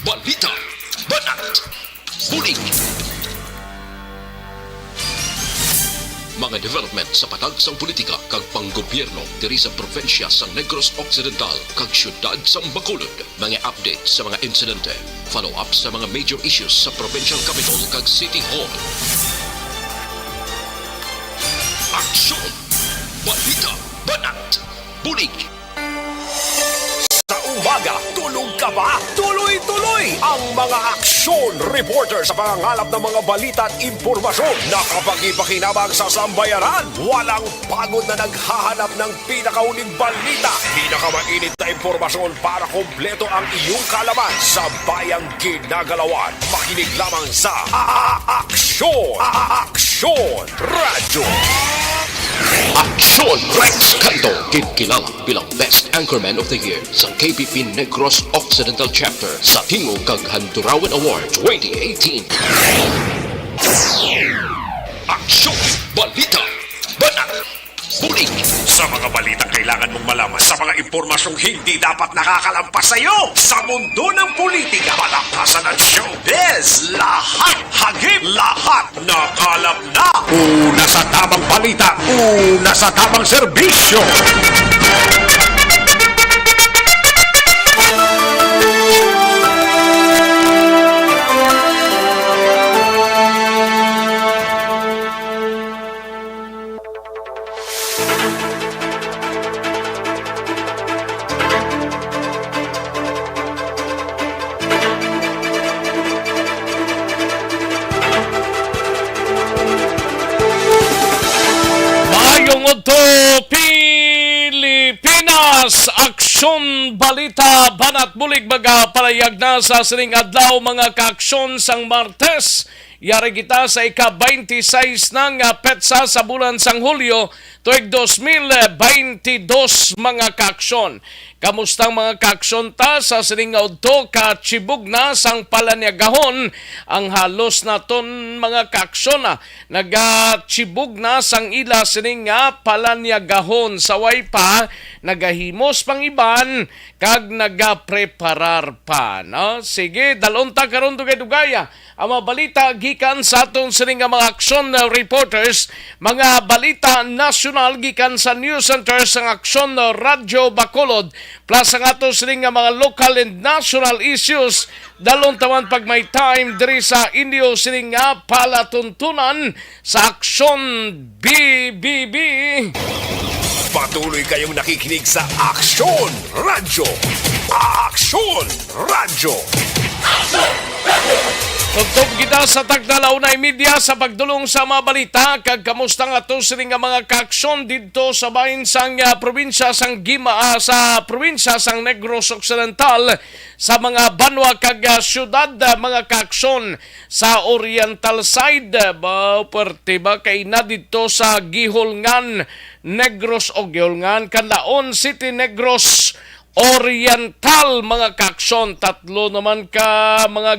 balita, banat, bulig. Mga development sa patagsang politika kag panggobyerno diri sa probinsya sa Negros Occidental kag syudad sa Bacolod. Mga update sa mga insidente, follow-up sa mga major issues sa provincial capital kag City Hall. Aksyon! Balita! Banat! Bulig! Sa umaga, tulog ka ba? Tuloy-tuloy ang mga aksyon reporter sa pangangalap ng mga balita at impormasyon na kapag-ipakinabang sa sambayaran. Walang pagod na naghahanap ng pinakauling balita, pinakamainit na impormasyon para kompleto ang iyong kalaman sa bayang ginagalawan. Makinig lamang sa Aksyon! Aksyon Radio! Aksyon! Rex Canto, kilala bilang Best Anchorman of the Year sa KPP Negros Occidental Chapter sa Tingog kag Handurawan Award 2018. Aksyon! Balita! Banat! Bulig! Sa mga balitang kailangan mong malaman, sa mga impormasyong hindi dapat nakakalampas sa iyo, sa mundo ng politika, palakasan at showbiz, lahat hagip, lahat nakalap na. Una sa tamang balita, una sa tamang serbisyo. Pilipinas, aksyon, balita, banat, bulig, magapalayag na sa sining adlaw mga kaaksyon sang Martes. Yari kita sa ika-26 ng petsa sa bulan sang Hulyo tuig 2022 mga kaaksyon. Kamustang mga kaaksyon ta sa sining udto ka Chibug na sang Palaniagahon ang halos naton mga kaaksyon na naga-Chibug na sang ila sining Palaniagahon saway pa nagahimos pang iban kag nagapreparar pa no. Sige, dalon ta karon dugay-dugaya ang mga balita gikan sa aton sining mga aksyon reporters, mga balita nasyonal gikan sa News Center sang Aksyon Radyo Bacolod, plus ang aton sining mga local and national issues. Dalon tawan pag may time diri sa inyo sining palatuntunan sa Aksyon BBB. Patuloy kayong nakikinig sa Aksyon Radyo. Aksyon Radyo. Tugtog kita sa tagdalaw na media sa pagdulong sa mga balita kag kamusta nga to sining mga kaaksyon didto sa bahin sang probinsya sang sa probinsya sang Negros Occidental sa mga banwa kag syudad mga kaaksyon sa oriental side ba perti ba kay na didto sa Gihulngan Negros o Gihulngan Canlaon City Negros Oriental mga kaaksyon. Tatlo naman ka mga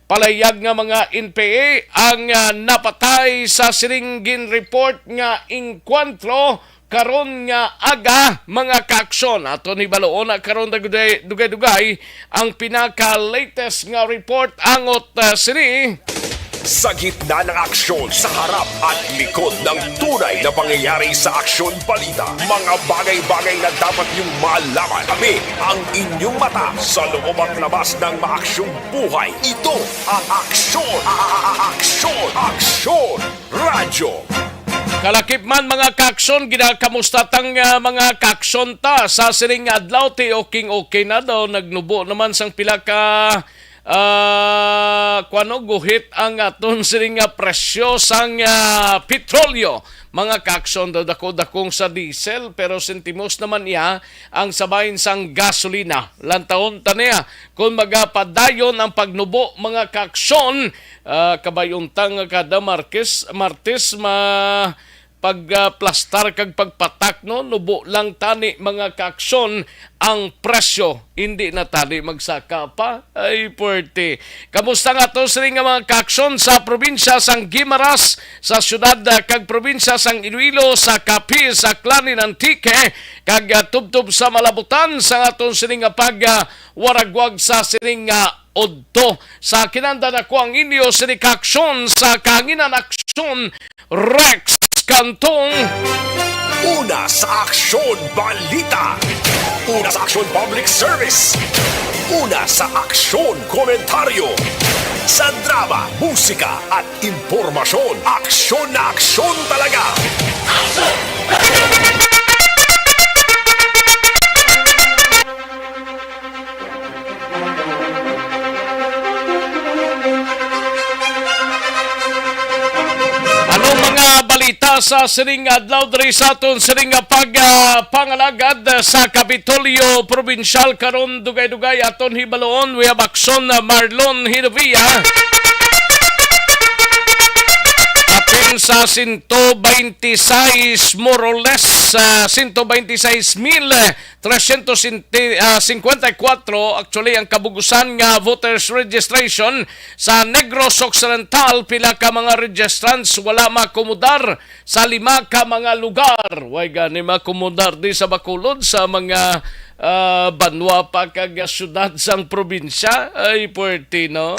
palayag nga mga NPA ang napatay sa siringgin report nga inkwentro karon nga aga mga kaaksyon. Ato ni baloon na karon dugay-dugay ang pinaka-latest nga report angot sini. Sa gitna ng aksyon, sa harap at likod ng tunay na pangyayari sa Aksyon Balita, mga bagay-bagay na dapat niyong malaman. Kami ang inyong mata sa loob at labas ng maaksyong buhay. Ito ang Aksyon! Aksyon! Aksyon! Radyo! Kalakip man mga kaaksyon, ginakamusta tang mga kaaksyon ta sa siring adlaw ti okay na daw nagnubo naman sang pila ka guhit ang aton siring presyo sang petrolyo. Mga kaaksyon daw dako-dakong sa diesel pero sentimos naman niya ang sabayin sang gasolina. Lantahon taniya kung magapadayon ang pagnubo mga kaaksyon kabayuntang kada Martes pagplastar kag pagpatak no nubo lang tani mga kaaksyon ang presyo hindi na tani magsaka pa ay puwerte. Kamusta nga to sila nga mga kaaksyon sa probinsya sang Guimaras, sa syudad kag probinsya sang Iloilo, sa Capiz, sa Clarin Antique kag tubtob sa Malabutan sa aton sila nga waragwag sa sining odto sa kinanda na ko ang inyo sini kaaksyon sa Kahanginan Aksyon Rex Kantong. Una sa Aksyon Balita. Una sa Aksyon Public Service. Una sa Aksyon Komentaryo. Sa drama, musika at impormasyon. Aksyon na aksyon talaga. Balita sa sining adlaw diri sa aton sining pangalagad sa Kapitolyo Provincial karon dugay-dugay aton hibaloon we have aksyon Marlon Hinovia apin sa 126 more or less 126,354 actually ang kabugusan nga voters registration sa Negros Occidental. Pila ka mga registrants wala makomodar sa 5 ka mga lugar. Way gani makomodar di sa Bacolod sa mga banwa pa kag syudad sang probinsya ay puwerte no.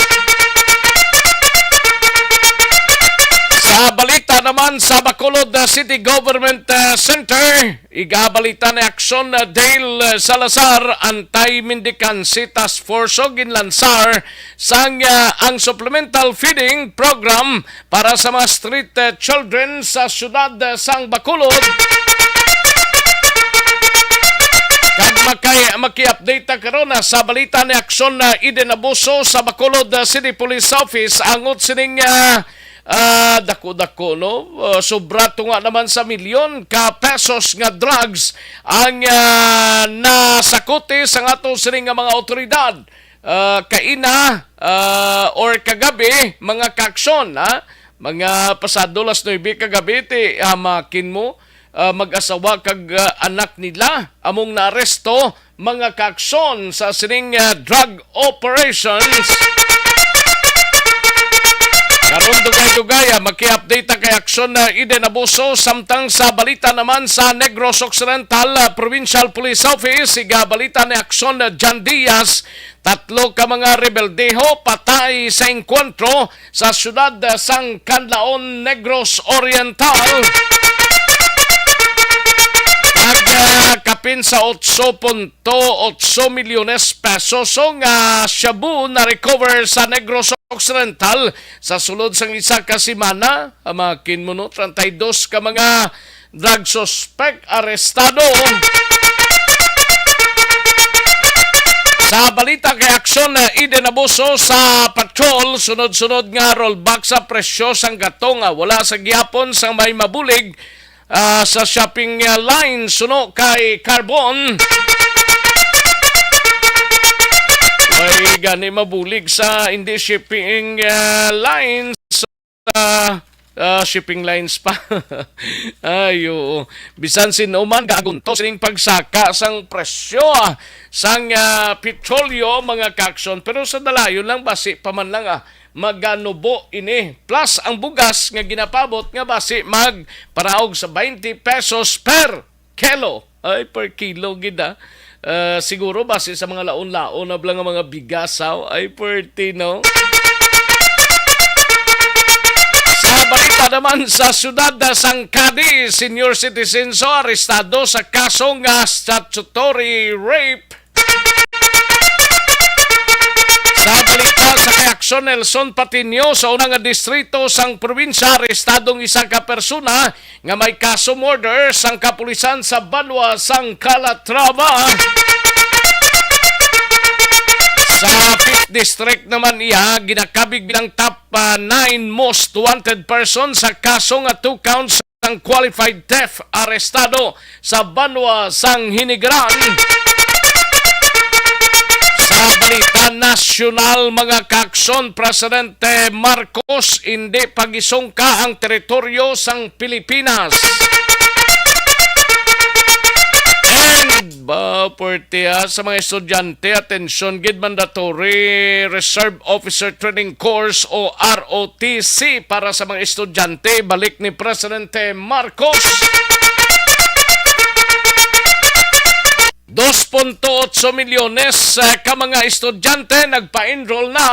Sa balita naman sa Bacolod City Government Center, igabalita na aksyon Dale Salazar Anti-Mendicancy Task Force o ginlansar sang ang supplemental feeding program para sa mga street children sa syudad sang Bacolod. Kag maki-update karon sa balita ni aksyon Eden Abuso sa Bacolod City Police Office angot sining dako-dako no sobra to nga naman sa milyon ka pesos nga drugs ang nasakote sa ato sining nga mga otoridad kaina or kagabi mga kaaksyon mga pasado las 9 kagabi ti hamakin mo mag-asawa kag anak nila among naaresto mga kaaksyon sa sining drug operations. Karon dugay-dugay maki-update kay aksyon na Eden Abuso samtang sa balita naman sa Negros Occidental Provincial Police Office igabalita ni aksyon na John Diaz 3 ka mga rebeldeho patay sa engkwentro sa syudad sang Canlaon, Negros Oriental. Kapin sa 8.8 milyones pesos nga shabu na recover sa Negros Occidental sa sulod sang isa ka semana. Amakin mo no 32 ka mga drug suspect arestado. Sa balita kay aksyon na Eden Abuso sa patrol sunod-sunod nga rollback sa presyo sang gatong wala sa gihapon sang may mabulig sa shopping line suno kay Carbon. Ay gani mabulig sa hindi shipping lines shipping lines pa. Ayo bisan sinuman gagunto sining pagsaka sang presyo sang petrolyo mga kaaksyon pero sa dalayon lang basi pa man lang maganubo ini plus ang bugas nga ginapabot nga basi magparaog sa 20 pesos per kilo ay per kilo gida siguro basi sa mga laon-laon na lang ang mga bigasaw ay puwerte no. Sa balita naman sa syudad sang Cadiz, senior citizen arestado sa kasong statutory rape. Sa balita sa reaksyon Nelson Patinio sa unang distrito sang probinsya arestadong isa ka persona nga may kaso murder sang kapulisan sa Banwa sang Calatrava. Sa 5th District naman iya ginakabig bilang top 9 most wanted person sa kaso nga 2 counts ng qualified theft arestado sa Banwa sang Hinigran. Sa balita na nasyonal mga kaakson, Presidente Marcos hindi pagisungka ang teritoryo sang Pilipinas. And sa mga estudyante, atensyon gid, mandatory Reserve Officer Training Course o ROTC para sa mga estudyante, balik ni Presidente Marcos. 2.8 milyones ka mga estudyante nagpa-enroll na.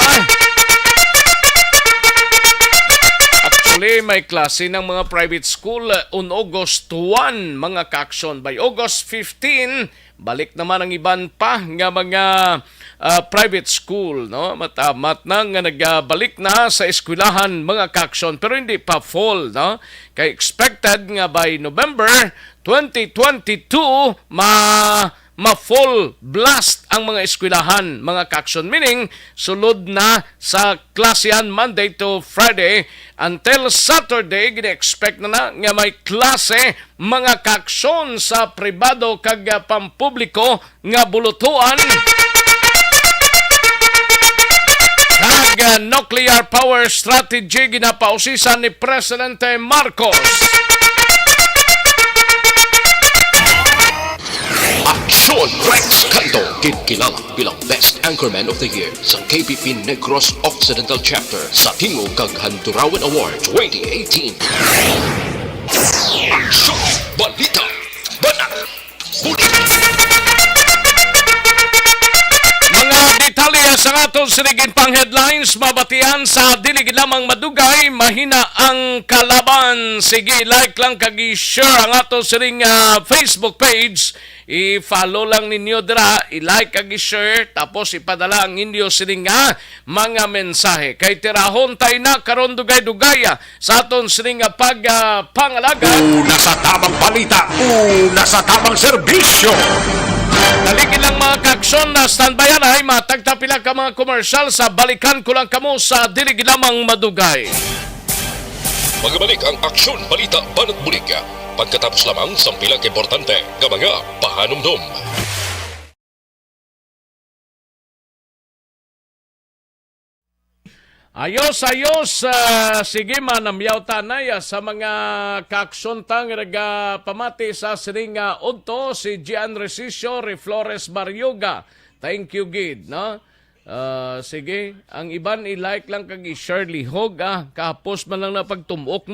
Actually, may klase ng mga private school on August 1, mga kaakson. By August 15, balik naman ang iban pa nga mga private school, no? Matamat na nga nagbalik na sa eskwelahan, mga kaakson, pero hindi pa full, no? Kay expected nga by November 2022 ma-full blast ang mga eskwelahan, mga kaakson, meaning sulod na sa klasehan Monday to Friday until Saturday. Gina-expect na nga may klase, mga kaakson, sa pribado kag pampubliko nga bulutuan kag nuclear power strategy ginapausisan ni Presidente Marcos. Aksyon Rex Canto, kinilala bilang Best Anchorman of the Year sa KPP Negros Occidental Chapter sa Tingog kag Handurawan Award 2018. Aksyon Balita Banat Huli. Mga detalye sa atong sinigin pang headlines, mabatian sa dili lamang madugay, mahina ang kalaban. Sige, like lang kag i-share ang atong sining Facebook page. I-follow lang ninyo dira, i-like kag i-share, tapos ipadala ang inyo sining mga mensahe. Kay tirahon tayo na karon dugay-dugaya sa aton sining pangalaga. Una sa tamang balita, una sa tamang serbisyo. Naligid lang mga kaakson na standbyan ay matagtapila ka mga komersyal sa balikan ko lang kamo sa dili lamang madugay. Magbalik ang Aksyon Balita Banat Bulig pagkatapos lamang sa pilang importante nga mga pahanumdum. Ayos, sige manamyaw tanay sa mga kaksontang pamati sa sininga udto si Gian Resicio Flores Baryoga. Thank you, Gid, no? Sige, ang iban i-like lang kag i-share lihog, kahapos man lang na pagtumok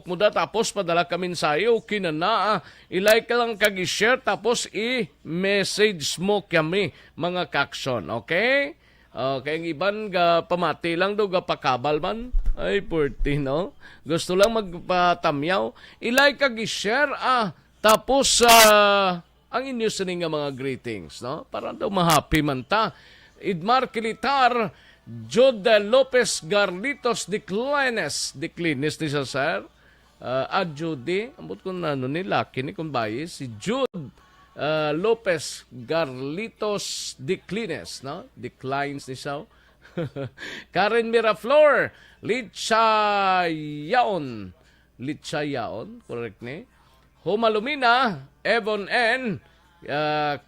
mo da, tapos padala kami sayo, kinana, i-like lang kag i-share, tapos i-message mo kami, mga kakson, okay? Kaya ang iban pamati lang daw pakabal man. Ay, purty, no? Gusto lang magpatamyaw. I-like kag i-share, tapos ang inyo sining mga greetings, no? Para daw mahappy man ta. Idmar Kilitar, Jude Lopez Garlitos Declines ni siya, sir. Judy, ambot ko na ni laki ni kung bayi, si Jude Lopez Garlitos Declines, no? Declines ni siya. Karen Miraflor, Litchayaon, correct ni? Humalumina, Evon N,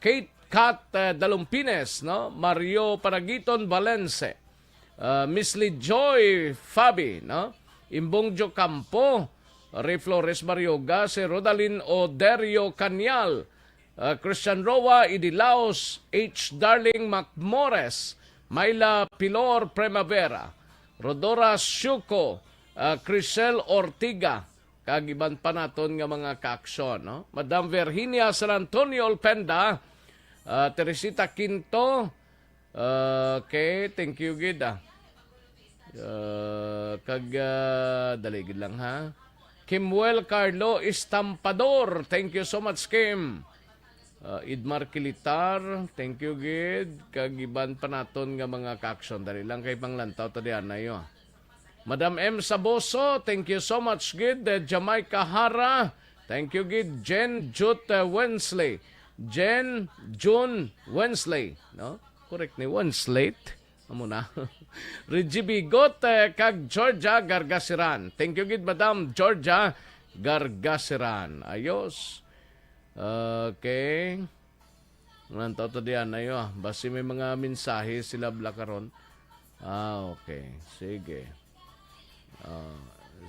Kate Kat Dalumpines, no? Mario Paragiton Valence, Miss Lee Joy Fabi, no? Imbongjo Campo, Ray Flores Baryoga, si Rodalyn Oderio Canyal, Christian Roa Idilaos, H. Darling Macmores, Myla Pilor Primavera, Rodora Syuko, Crisel Ortiga, kagiban pa naton nga mga kaaksyon, no? Madam Virginia San Antonio Olpenda, Teresita Quinto, okay, thank you, Gid, daligid lang, ha? Kimwell Carlo Estampador, thank you so much, Kim. Idmar Kilitar, thank you, Gid. Kagiban pa naton nga mga kaaksyon, dali lang kay panglantaw tadiyan na yun. Madam M. Saboso, thank you so much, Gid. Jamaica Hara, thank you, Gid. Jen Jut Wensley, Jen June Wensley, no? Correct ni Wensley. Amo na. Reggie Bigot kag Georgia Gargasiran. Thank you, Gid, Madam Georgia Gargasiran. Ayos. Okay. Nanto to diyan ayo. Basi may mga mensahe sila blakaron. Okay. Sige.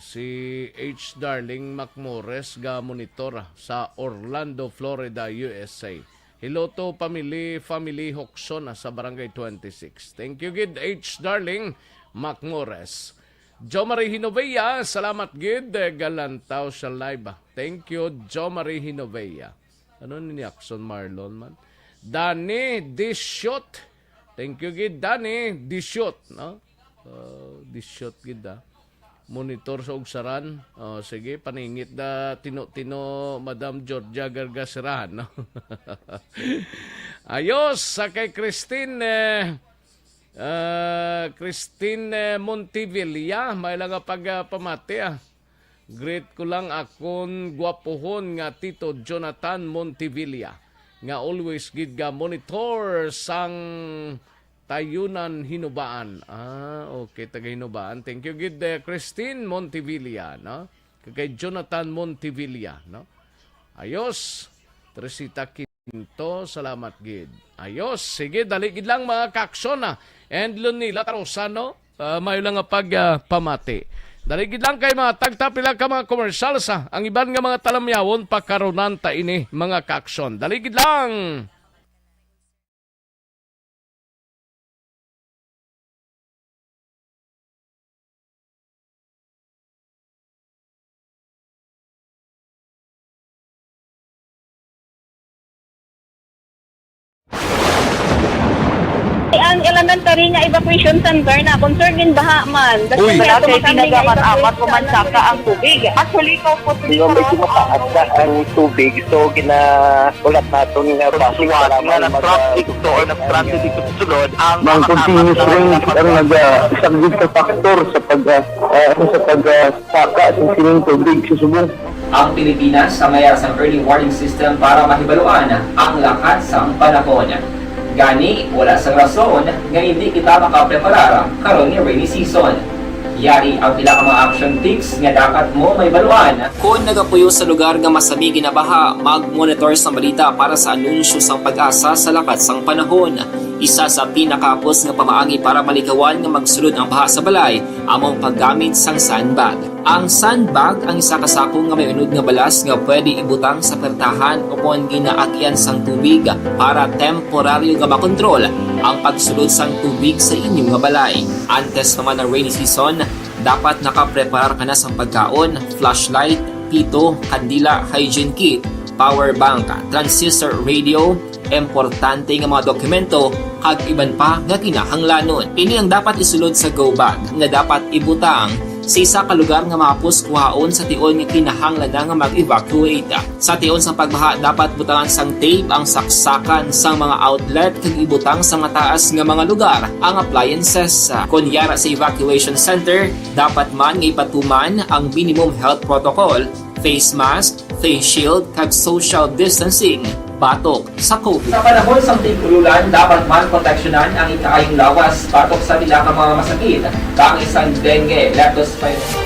Si H. Darling Macmores ga monitor sa Orlando, Florida, USA. Hello to family Hoxon sa Barangay 26. Thank you gid H. Darling Macmores. Jo Marie Hinovea, salamat gid galantaw sa live. Thank you Jo Marie Hinovea. Ano ni Jackson Marlon man? Dani Dishot. Thank you gid Dani Dishot, no? Dishot gid monitor sa ugsaran. Sige, paningit da tino Madam Georgia Gargasirahan, no? Ayos sa kay Christine Montevilla, may lang pagpamati Great ko lang akon gwapohon nga Tito Jonathan Montevilla nga always gid ga monitor sang Tayunan Hinubaan. Okay, taga Hinubaan. Thank you gid Christine Montevilla, no? Kay Jonathan Montevilla, no? Ayos. Tresita Quinto, salamat gid. Ayos, sige dali gid lang mga kaksyon And Lunila Tarosano, may lang nga pagpamati. Dali gid lang kay mga tagtapila ka mga commercial ang iban nga mga talamyawon pagkaronan ta ini mga kaksyon. Dali gid lang. Ang elementary nga evacuation center na concern din baha man. Uy. Kaya Kaya pinagamat-amat evacuation kumansaka ang tubig. Actually, ko po Hindi mo medyo mataas na ang tubig. So, ulat natin nga pasuwat nga nag-trap dito or nag-traffic dito sa sulod ang Mang continuous rin ang isang good factor sa pagsaka sa sining tubig sa subong. Ang Pilipinas sa mayroon sa early warning system para mahibaluan ang lakas ng panahon. Gani, wala sa rason nga hindi kita makapreparar karon ni rainy season. Yari ang pila ka mga action tips nga dapat mo may baluan. Kung nagapuyo sa lugar nga masabi ginabaha, mag-monitor sa balita para sa anunsyo sang pag-asa sa lakas sang panahon. Isa sa pinakapos nga pamaagi para malikawan nga magsulod ang baha sa balay, among paggamit sang sandbag. Ang sandbag ang isa ka sako nga may unod nga balas nga pwede ibutang sa pertahan upon ginaagyan sang tubig para temporaryo nga makontrol ang pagsulod sang tubig sa inyong nga balay. Antes naman ng rainy season, dapat nakapreparar ka na sang pagkaon, flashlight, pito, kandila, hygiene kit, power bank, transistor radio, importante nga mga dokumento kag iban pa nga kinahanglanon. Ini ang dapat isulod sa go bag nga dapat ibutang sa isa ka lugar nga mapus kuhaon sa tion nga kinahanglan nga mag-evacuate. Sa tion sa pagbaha dapat butangan sang tape ang saksakan sang mga outlet kag ibutang sa mataas nga mga lugar ang appliances. Kunyara sa evacuation center, dapat man nga ipatuman ang minimum health protocol, face mask, face shield kag social distancing batok sa COVID. Sa panahon sa tigululan, dapat man proteksyonan ang ikaayong lawas batok sa pila ka mga masakit, kang isang dengue, leptospirosis.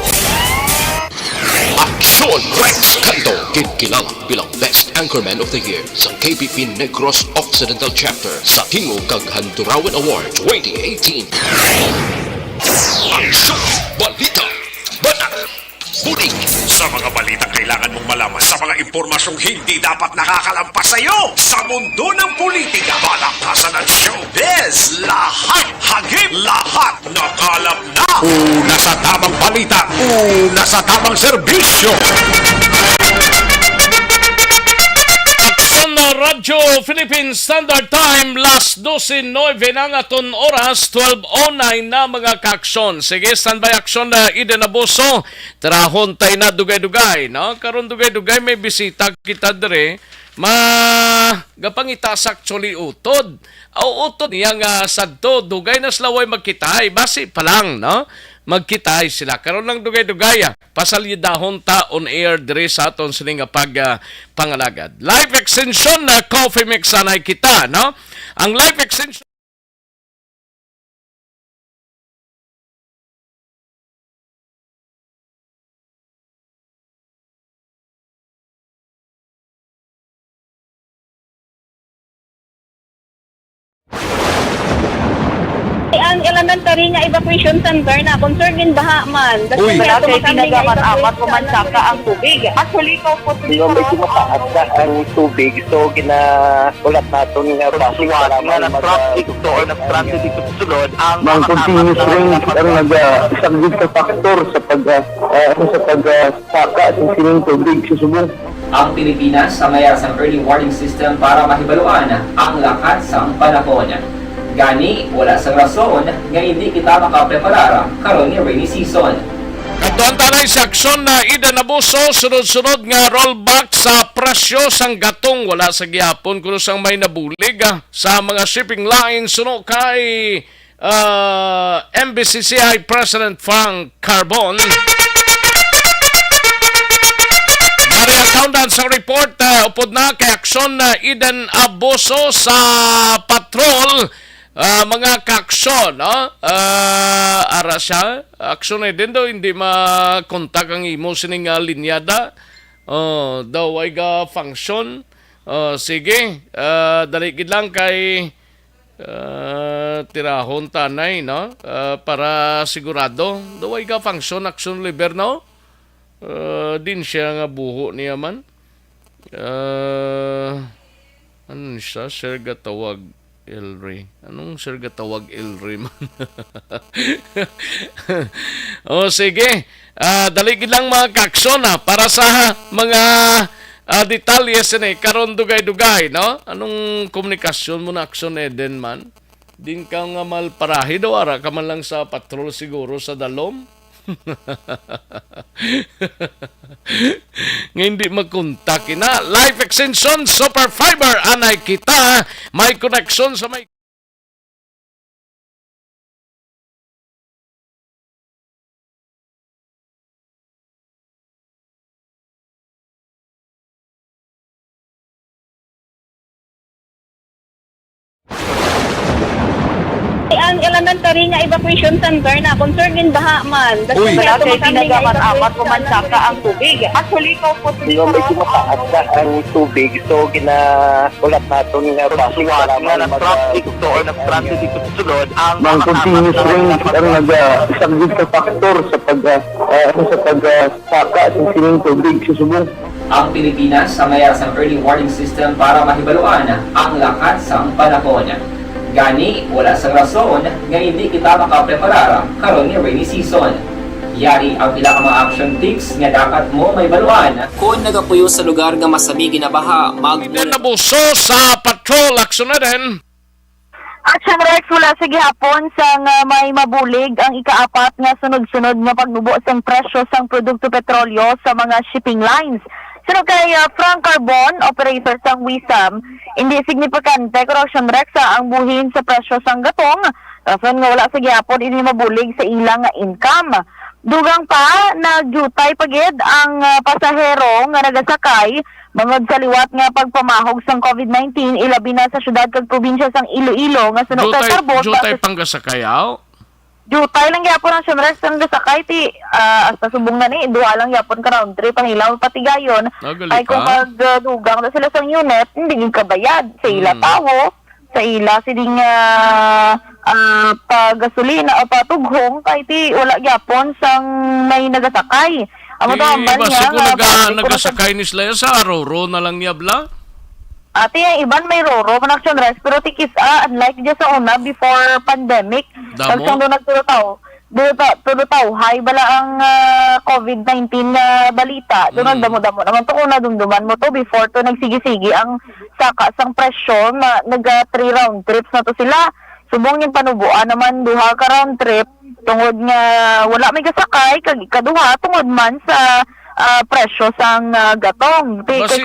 Aksyon Rex Canto, kilala bilang Best Anchorman of the Year sa KPP Negros Occidental Chapter sa Tingog kag Handurawan Award 2018. Aksyon Balita Banak Puling. Sa mga balitang kailangan mong malaman, sa mga impormasyong hindi dapat nakakalampas sa iyo, sa mundo ng politika, balakasan at showbiz, lahat hagip, lahat nakalap na. Una sa tamang balita, una sa tamang serbisyo. Aksyon na Radyo Philippines Standard Time, last 12:09 na nga ton oras, 12:09 na mga kaksyon. Sige, standby aksyon na Eden Abuso. Tarahon tayo na dugay-dugay, no? Karon dugay-dugay may bisita kita dire. Gapangita actually utod. Utod niya nga sadto, dugay na slaway magkitahay. Basi pa lang, no? Magkitahay sila. Karon lang dugay-dugay. Pasalyadahon ta on air dire sa aton sining pangalagad. Live extension na coffee mix sanay kita, no? Ang live extension ang elementary nga evacuation center na concern din baha man. Uy. Kaya Kaya kinagaman amat evacuation pumansaka ang tubig. Actually, ko po Di ba medyo mataas na ang tubig, so ulat natin nga Pagsiwat nga ng traffic to or nag-transit dito sa sulod ang Mang continuous rain ang nag-isang ka factor sa pagsaka sa sining tubig sa subong. Ang Pilipinas sa mayas ang early warning system para mahibaluan ang lakas ng panahon. Gani, wala sa rason nga hindi kita makapreparara karon ni rainy season. Katuan tanay sa aksyon na Ida Nabuso, sunod-sunod nga rollback sa presyo sang gatong wala sa gihapon kuno sang may nabulig sa mga shipping lines suno kay MBCCI President Frank Carbon. Dari accountant sa report, upod na kay aksyon na Eden Abuso sa patrol, mga kaaksyon, no? Ara siya, aksyon na din daw, hindi makontak ang imo sining linyada. Daw ay ga function. Sige, daligid lang kay tirahon tanay, no? Para sigurado. Daw ay ga function, aksyon liber, no? Din siya nga buho niya man. Ano siya? Sir gatawag Elry. Anong sir gatawag Elry man? Sige. Daligid lang mga kaksyon para sa mga detalyes ni karon dugay-dugay, no? Anong komunikasyon mo na aksyon Eden man? Din ka nga malparahi daw ara ka man lang sa patrol siguro sa dalom. Nga hindi magkontak na Life Extension Super Fiber anay kita may connection sa may ang elementary nga evacuation center na concern din baha man. Uy. kaya kinagaman amat pumansaka ang tubig. Actually, ko po Di ba medyo mataas na ang tubig, so ulat natin nga Pagsiwat nga ng traffic to or nag-transit dito sa sulod ang Mang continuous rain ang nag-isang ka factor sa pagsaka sa sining tubig sa subong. Ang Pilipinas sa mayas ang early warning system para mahibaluan ang lakas ng panahon. Gani, wala sa rason nga hindi kita makapreparara karon ni rainy season. Yari ang pila ka mga action tips nga dapat mo may baluan. Kung nagapuyo sa lugar nga masabi ginabaha, Eden Abuso sa patrol aksyon na din. Action Rex wala sa gihapon sang may mabulig ang ikaapat nga sunod-sunod nga pagnubo sang presyo sang produkto petrolyo sa mga shipping lines. Sunod kay Frank Carbon, operator sang Wisam, hindi signifikante Action Rex ang buhin sa presyo sang gatong. Rason nga wala sa gihapon ini mabulig sa ilang nga income. Dugang pa nagyutay pagid ang pasahero nga nagasakay bangod sa liwat nga pagpamahog sang COVID-19 ilabi na sa syudad kag probinsya sang Iloilo nga sunod kay Carbon. Jutay panggasakayaw. Jutay lang yapon ang Siyemrex ang gasakay ti hasta subong na ni duha lang yapon ka round trip ang ilaw patigayon ay kung magdugang na sila sa unit hindi yung kabayad sa ila tawo sa ila sining pagasolina o patughong kay ti wala yapon sang may nagasakay amo to ang Basta banya kung nagasakay ni sila sa araw na lang niyabla. Ate, ang iban may roro, Action Rex, pero tikis, unlike dyan sa una, before pandemic, Damo? nagsang doon nagtulutaw, hay bala ang COVID-19 na balita, doon nagdamo-damo naman to, una dumduman mo to, before to nagsigi-sigi ang saka sang presyo, na nag-3 round trips na to sila, subong yung panubuan naman, duha ka round trip, tungod nga, wala may kasakay, kaduha, tungod man sa presyo sang gatong. Base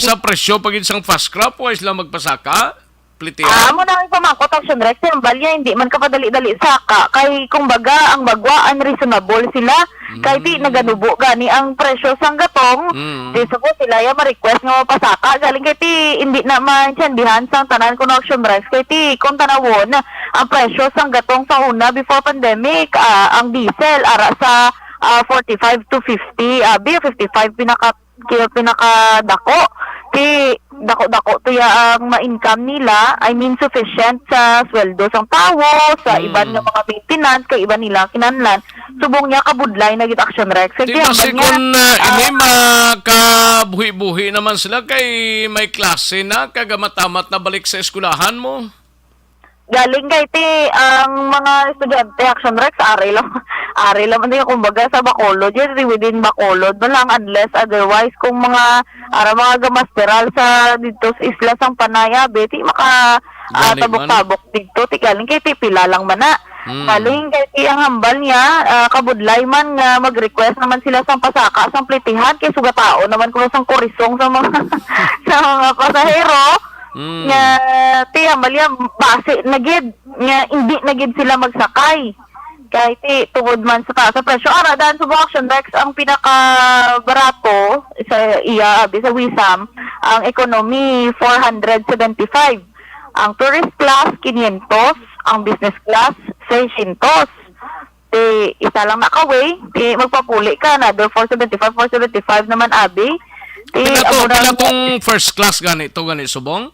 sa presyo pagid sang fast crop wise lang magpasaka. Plitihan. Amo na ang pamakot Action Rex yung balya hindi man kapadali-dali saka kay kumbaga ang bagwa unreasonable sila kay di naganubo gani ang presyo sang gatong. Di supo sila ya ma-request nga mapasaka galing kay ti hindi na man tiyandihan sang tanan ko Action Rex kay ti kung tanawon ang presyo sang gatong sa una before pandemic ang diesel ara sa 45 to 50, 55 pinaka dako. Ti dako-dako to ya ang ma-income nila, I mean sufficient sa sweldo sang tawo, sa iban nga mga maintenance, kay iban nila kinanlan. Subong niya kabudlay na gid Action Rex. Di Kaya ba si hambal niya, kung ini makabuhi-buhi naman sila kay may klase na kagamatamat na balik sa eskulahan mo? galing kay ti ang mga estudyante Action Rex ari lang din kumbaga sa Bacolod yun within Bacolod no lang unless otherwise kung mga gamasteral sa dito sa isla sang Panaya beti maka Galing tabok-tabok dito ti galing kay ti pila lang man na galing kay ti ang hambal niya kabudlay man nga mag-request naman sila sang pasaka sang plitihan kay sugatao naman kuno sang korisong sa mga sa mga pasahero nga ti amalya base nagid nga hindi nagid sila magsakay kay ti tungod man sa taas sa presyo aradan sa Action Rex ang pinaka barato sa iya abi sa Wisam ang economy 475 ang tourist class 500 ang business class 600 ti isa lang nakaway ti magpapuli ka na 475 naman abi ti Pila tong first class ganito subong?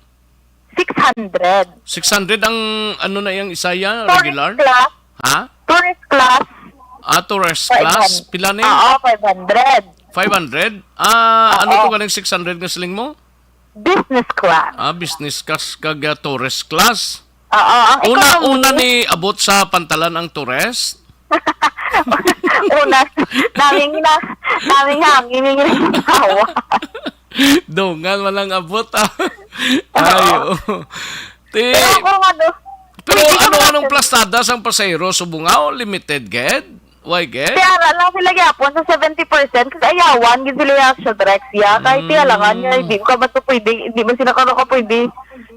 600. 600 ang ano na yung isaya regular? Tourist class. Ha? Tourist class. Tourist class. Pila na yun? Oo, 500. 500? Ano to ganing 600 nga siling mo? Business class. Business class kag tourist class. Oo, ang Una ni abot sa pantalan ang tourist? naming hangin yung tawa. Dongan walang abot Ayo. Pero anong plastada sang pasahero subungaw limited ged? Why ged? Kaya lang sila gyapon sa 70% kasi ayawan gid sila yung Action Rex ya kahit tiyalangan niya hindi ka ba to pwede hindi man sila ka pwede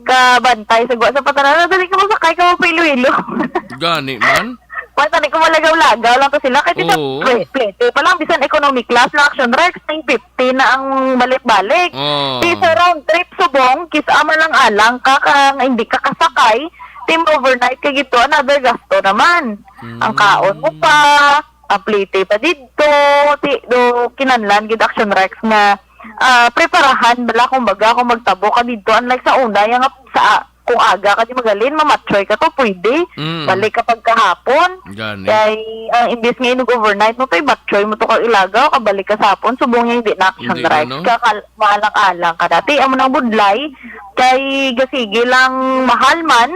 ka bantay sa patanan dali ka masakay ka mo pa Iloilo. Gani man. Pwede ko malagaw-lagaw lang to sila kasi sa plate pa lang bisan economic class na Action Rex 950 na ang balik-balik. Sa round trip subong kisama lang alang ka hindi ka kasakay team overnight ka gito another gasto naman. Ang kaon mo pa, ang plate pa dito, do kinanlan gid Action Rex nga preparahan bala kumbaga kung magtabo ka dito unlike sa una yung sa kung aga ka di magalin, mamatchoy ka to, pwede. Balik ka pagkahapon. Kaya, imbes nga overnight mo to, matchoy mo to kang ilagaw, kabalik ka sa hapon, subong yung hindi na Action Rex. Maalang-alang ka dati. Amo ng budlay, kay gasigi lang mahal man,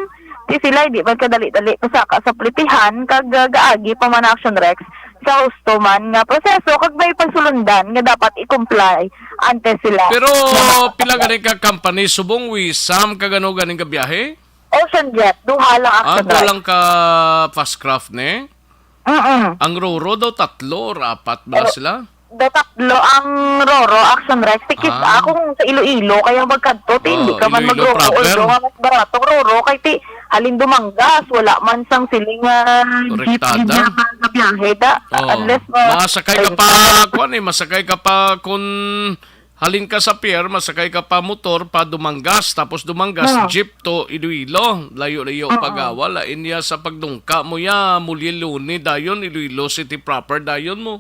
di sila, hindi man kadali-dali pasaka sa plitihan, kag gaagi pa man Action Rex, sa gusto man nga proseso, kag may pagsulundan, nga dapat i-comply ante sila. Pero pila ganing ka company subong Wisam kagano ganing ka biyahe? Ocean Jet, duha lang Action Rex. Lang ka Fastcraft ne? Ang Roro daw 3 or 4 ba sila? Tatlo ang Roro Action Rex. Tikis akong sa Iloilo kaya magkadto hindi ka man Iloilo mag-Roro proper. mas barato Roro kay ti halin dumanggas wala man sang siling jeep Rektada. na biyahe da unless masakay ka pa masakay ka pa kung halin ka sa pier, masakay ka pa motor pa dumanggas, tapos dumanggas jeep to Iloilo, layo-layo pagawa, lain niya sa pagdungka mo ya, Muliluni dayon, Iloilo City proper dayon mo.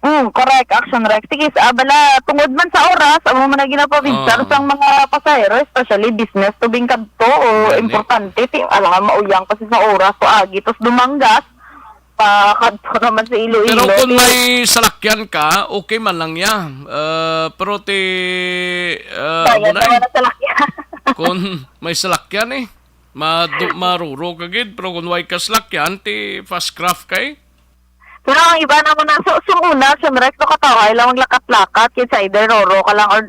Correct, Action Rex. Tikis, bala, tungod man sa oras, amo man na ginapabinsar sang mga pasahero, especially business, tubing kadto, o importante, alam mauyang kasi sa oras, to agi, tos dumanggas, kadto naman sa Iloilo. Pero kung may salakyan ka, okay man lang ya. Pero Kaya naman na salakyan. kung may salakyan maruro ka gid, pero kung way ka salakyan, fast craft kay. Pero ang iba naman na, so una, Action Rex, no kataway lang maglakat-lakat, kitsa either Roro ka lang or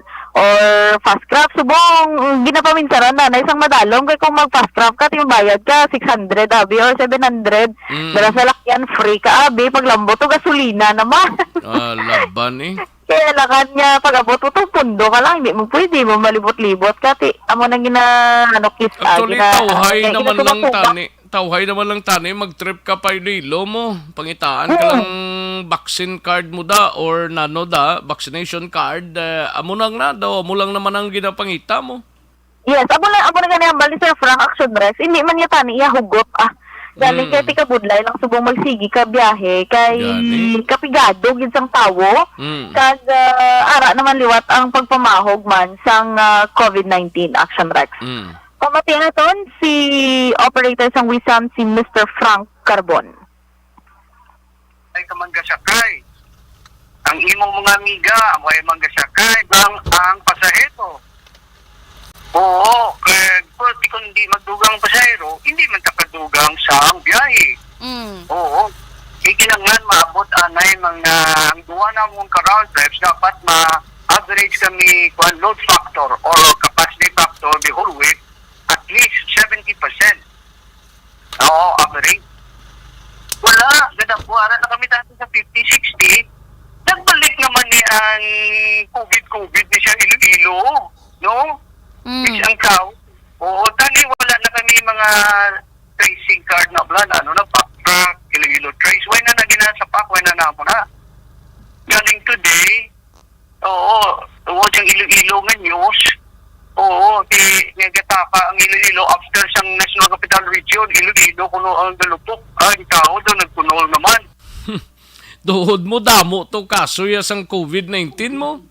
fast craft. Subong, ginapaminsaran na isang madalong, kaya kung mag-fast craft ka, yung bayad ka, 600 abi or 700, dala sa lakyan, free ka abi, paglambo to, gasolina naman. Laban Kaya lakan niya, pag-abot mo to, pundo ka lang, hindi mo pwede, mo malibot-libot ka, amo nang kiss. Actually, tawhay naman lang tani, mag-trip ka pa Iloilo mo, pangitaan ka lang vaccine card mo da, or nano da, vaccination card, amo lang na daw, amo lang naman ang ginapangita mo. Yes, amo na ganyan, bali sa Frank Action Rex, hindi man niya tani, iya hugot, Gani kay ti kabudlay lang subong magsigi ka biyahe kay Gani. kapigado gid sang tawo. Kag ara naman liwat ang pagpamahog man sang COVID-19 Action Rex. Pamati na ton si operator sang Wisam si Mr. Frank Carbon. Ay kamanggasakay. Ang imong mga amiga, ay manggasakay ang pasahero. Oo, kaya kung hindi magdugang pasahero, hindi man takadugang sa biyahe. Oo. Ikinanglan maabot anay mga ang duwa na mong ka-round trips, dapat ma-average kami kung load factor or capacity factor the whole week at least 70%. Oo, average. Wala, gadapuara na kami dati sa 50-60. Nagbalik naman ni ang COVID ni siya Iloilo, no? Which ang tao, oo, tani wala na kami mga tracing card na plan, backtrack, Iloilo trace, why na sa pack, why na mo na. Galing today, oo, siyang Iloilo nga news, oo, nagataka ang Iloilo after sang National Capital Region, Iloilo, kuno ang galupok, ang tao doon nagkunol naman. Duhod mo damo to kaso ya sang COVID-19 mo.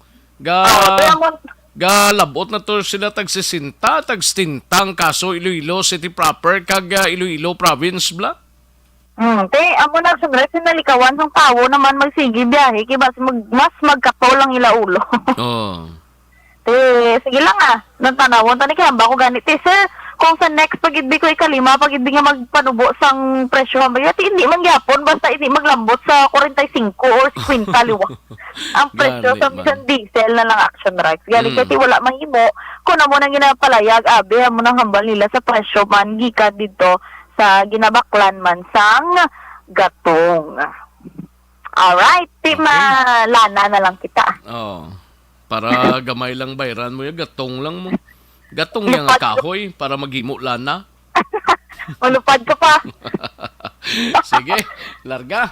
Galabot na to sila tagsisinta, tagstintang kaso Iloilo City proper kag Iloilo province bla. Te, amo na sa Rex nalikawan sang tawo naman magsigi biyahe kay mas magkapaw lang ilaulo. Oh. Te, sige lang nang tanawon tani kay hamba ko ganit. Te, sir, kung sa next pagidbi ko ikalima, pagidbi nga magpanubo sang presyo hamba, hindi man gyapon basta hindi maglambot sa 45 or 50 liwa. Ang presyo sa isang diesel na lang Action Rex. Gali kasi wala mahimo kung amo nang ginapalayag abi amo nang hambal nila sa presyo man gikan dito sa ginabaklan man sang gatong. Alright, lana na lang kita. Oh. Para gamay lang bayran mo, gatong lang mo. Gatong yang kahoy para magimo lana. Malupad ka pa. Sige, larga.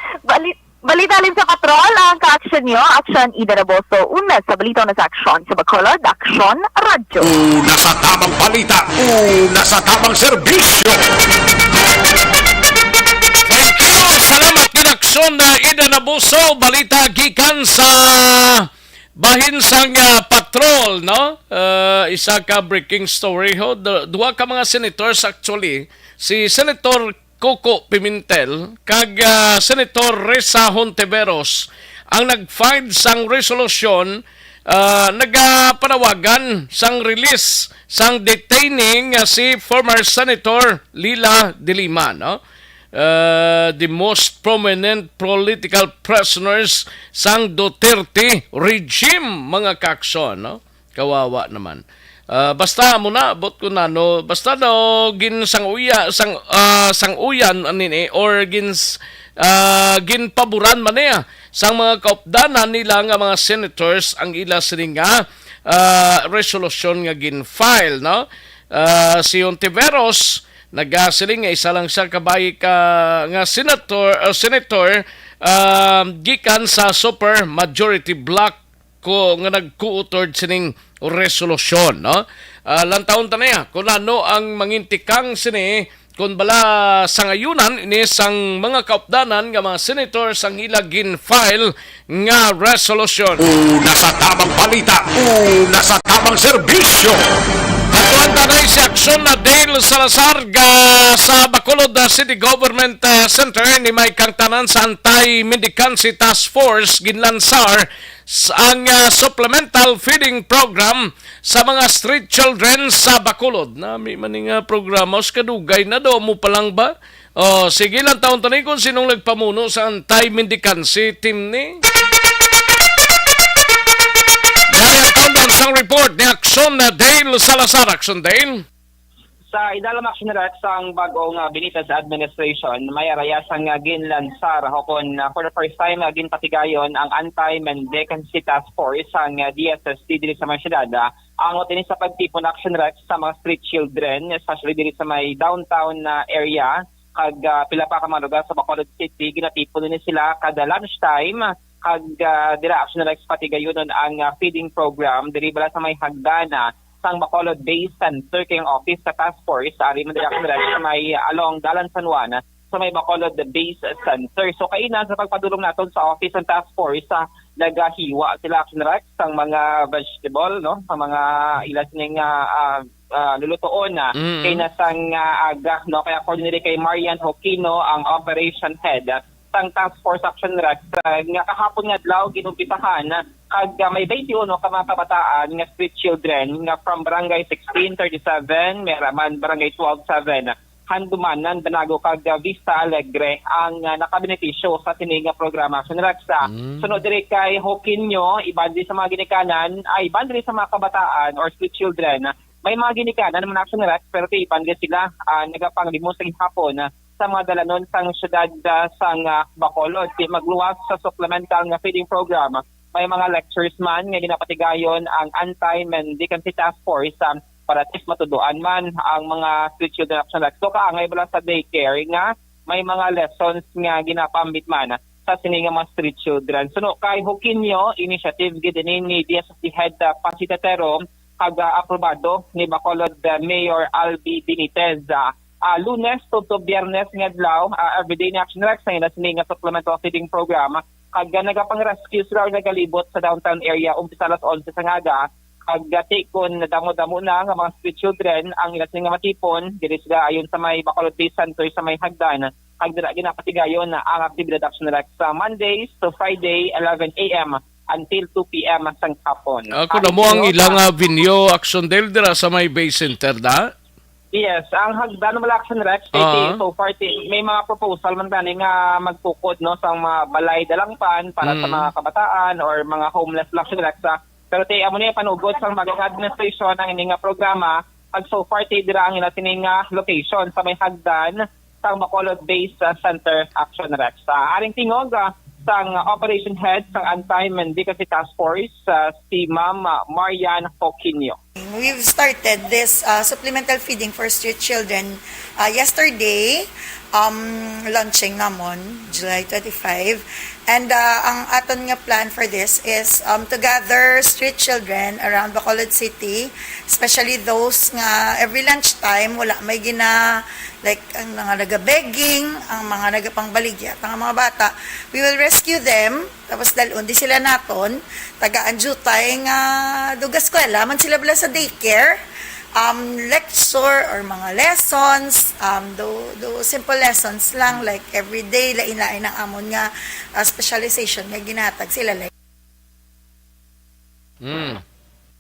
Balitalim sa katrol ang ka-action nyo. Action Ida Raboso. Una sa balita na sa action sa Bacolod, Action Radyo. Una sa tamang balita, una sa tamang serbisyo. Thank you. Salamat kinaksyon na Ida Nabuso. Balita gikan sa bahin sang patrol, no? Isa ka breaking story ho. Dua ka mga senators actually. Si Senator Coco Pimentel kag Senator Risa Hontiveros ang nag-file sang resolusyon nagapanawagan sang release sang detaining si former Senator Lila de Lima, no? The most prominent political prisoners sang Duterte regime, mga kakson, no? Kawawa naman. Basta mo na bot ko na no, basta daw gin sang uyan anini or gin paboran man niya sang mga kaupdanan nila nga mga senators ang ila sini nga resolution nga gin file, no? Si Hontiveros nagasiling nga isa lang siya kabay ka nga senator gikan sa super majority block ko nga nagkuutod sining resolusyon, no? Lantaon ta niya kung ano ang mangintikang sini kung bala sa ngayunan ini sang mga kaupdanan nga mga senator sang ilagin file nga resolusyon. Una sa tamang balita, una sa tamang serbisyo. Katuan tanay si aksyon na Dale Salazar sa Bacolod City Government Center ni may kang tanan sa Anti-Mendicancy Task Force ginlansar ang supplemental feeding program sa mga street children sa Bacolod. Nami maning programos kadugay na do mo pa lang ba? Sige lang taon tanay kung sinong nagpamuno sa Anti-Mendicancy team ni. Yan ang countdown sang report ni Action na Dale Salazar. Action Dale. Sa idalam action na sang bagong binita sa administration, may arayasang ginlansar hokon for the first time ginpatigayon ang Anti-Mendicancy Task Force ang DSST dili sa mga syudad. Ang otini sa pagtipon action sa mga street children, especially dili sa may downtown area, kag pila pa ka mga lugar sa Bacolod City, ginatipon ni sila kada lunchtime kag dira action patigayon ang feeding program diri bala sa may hagdana sang Bacolod Base Center kayong office sa task force sa Ariman Direction sa may along Dalan San Juan sa may Bacolod Base Center. So kainan sa pagpadulong naton sa Office and Task Force sa nagahiwa sila Action Rex ang mga vegetable no sa mga ilas ning lulutoon na kay nasang aga no kaya coordinate kay Marian Hoquino ang operation head sang Task Force Action Rex nga kahapon nga adlaw ginumpisahan kag may 21 ka mga kabataan nga street children nga from Barangay 1637 Meraman Barangay 127 Handumanan, Banago, kag Vista Alegre ang nakabenepisyo sa tining programa Action Rex. Sunod diri kay Hoquino, iban din sa mga ginikanan, ay iban din sa mga kabataan or street children. May mga ginikanan naman Action Rex, pero iban din sila nagapanglimos sa hapon sa mga dalanon sang syudad sang Bacolod. Magluwas sa supplemental nga feeding program. May mga lectures man nga ginapatigayon ang Anti-Mendicancy Task Force para at least matuduan man ang mga street children Action Rex. So kaangay bala sa daycare nga may mga lessons nga ginapambit man sa sininga mga street children. So no, kay Hoquino initiative gidinin ni DSSD Head Pasitatero kag aprobado ni Bacolod Mayor Albi Benitez. Lunes to Biyernes nga adlaw everyday ni Action Rex sa sininga supplemental feeding program kag nagapang-rescue sila nagalibot sa downtown area umpisa alas 11 sa ngaga. Agati kon nadamo-damo na nga mga street children ang ilas nga matipon diri sila ayon sa may Bacolod Base Center sa may hagdan ag dira ginapatigayon na ang aktibidad Action Rex sa Mondays to Friday 11 a.m. until 2 p.m. sang hapon. Ako na mo ang ilang venue Action Del dira sa may Base Center da? Yes, ang hagdan ng Action Rex so far may mga proposal man tani nga magtukod no sa mga balay dalangpan para sa mga kabataan or mga homeless Action Rex. Pero amo niya panugod sa mga administration ang ining programa pag so far dira ang ining location sa may hagdan sa Bacolod Base Center Action Rex. Aring tingog sang operation head sang Anti-Mendicancy Task Force si Ma'am Marian Hoquino. We've started this supplemental feeding for street children yesterday, launching namon July 25. And ang aton nga plan for this is to gather street children around Bacolod City, especially those nga every lunchtime wala may gina like ang mga naga-begging, ang mga nagapangbaligya, ang mga bata. We will rescue them, tapos dalon di sila naton, tagaan jutay nga dugas eskwela man sila bala sa daycare. Lecture or mga lessons, do simple lessons lang like everyday lain-lain ang amon nga specialization nga ginatag sila like.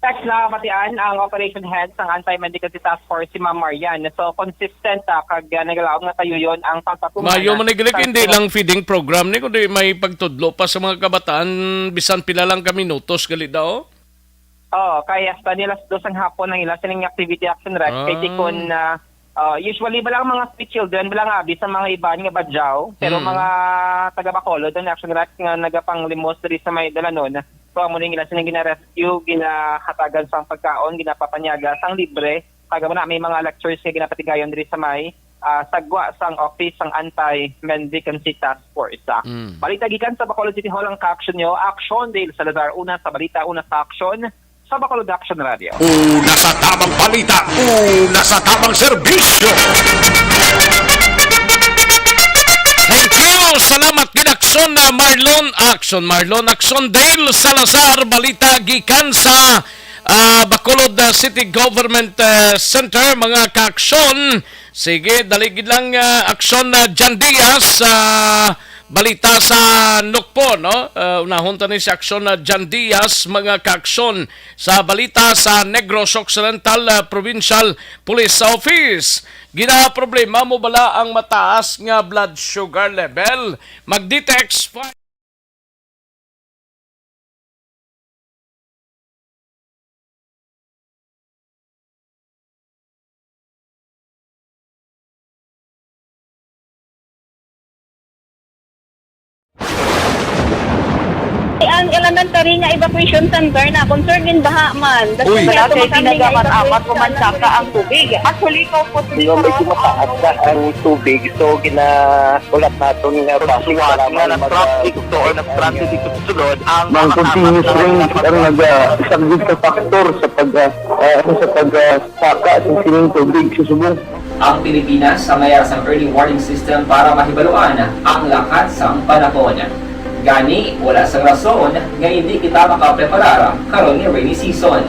Text na matian ang operation head ng Anti-Mendicancy Task Force si Ma'am Marian. So consistent kag nagalaom nga tayo yon ang pagpatuman. Mayo manigilik hindi lang feeding program ni kundi may pagtudlo pa sa mga kabataan bisan pila lang ka minutos gali daw. Kaya hasta nilas dos ang hapon ng ilas sining activity Action Rex. Kaya kun usually balang mga street children, balang abi sa mga iban nga badyaw. Pero mga taga Bacolod ang Action Rex nga nagapanglimos diri sa may dalanon. So amo ning ilas sining gina-rescue, ginahatagan sang pagkaon, ginapapanyaga sang libre. Kaya na may mga lectures nga ginapatigayon diri sa may sagwa sang office sang Anti-Mendicancy Task Force. Balita gikan sa Bacolod City Hall ang ka-action nyo. Action Dale Salazar, una sa balita, una sa action sa Bacolod Action Radio. Una sa tamang balita, una sa tamang serbisyo. Thank you! Salamat kinakson na Marlon Action Dale Salazar, balita gikan sa Bacolod City Government Center, mga ka-aksyon. Sige, daligid lang aksyon na Jan Diaz balita sa Nukpo, no? Unahon ta ni si aksyon na Jan Diaz, mga ka-aksyon sa balita sa Negros Occidental Provincial Police Office. Gina problema mo bala ang mataas nga blood sugar level. Mag-detect ang elementary nga evacuation center na concern din baha man. Uy. Kaya Kaya tinagamat-amat evacuation kumansaka ang tubig. Actually, ikaw po Medyo mataas na ang tubig. So, ulat natin nga traffic para traffic to or nag-traffic dito sa sulod ang Mang continuous rain ang nag-isang sa factor sa pagsaka sa sining tubig sa subong. Ang Pilipinas sa mayroon ng early warning system para mahibaluan ang lakas ng panahon. Gani, wala sa rason nga hindi kita makapreparara karon ni rainy season.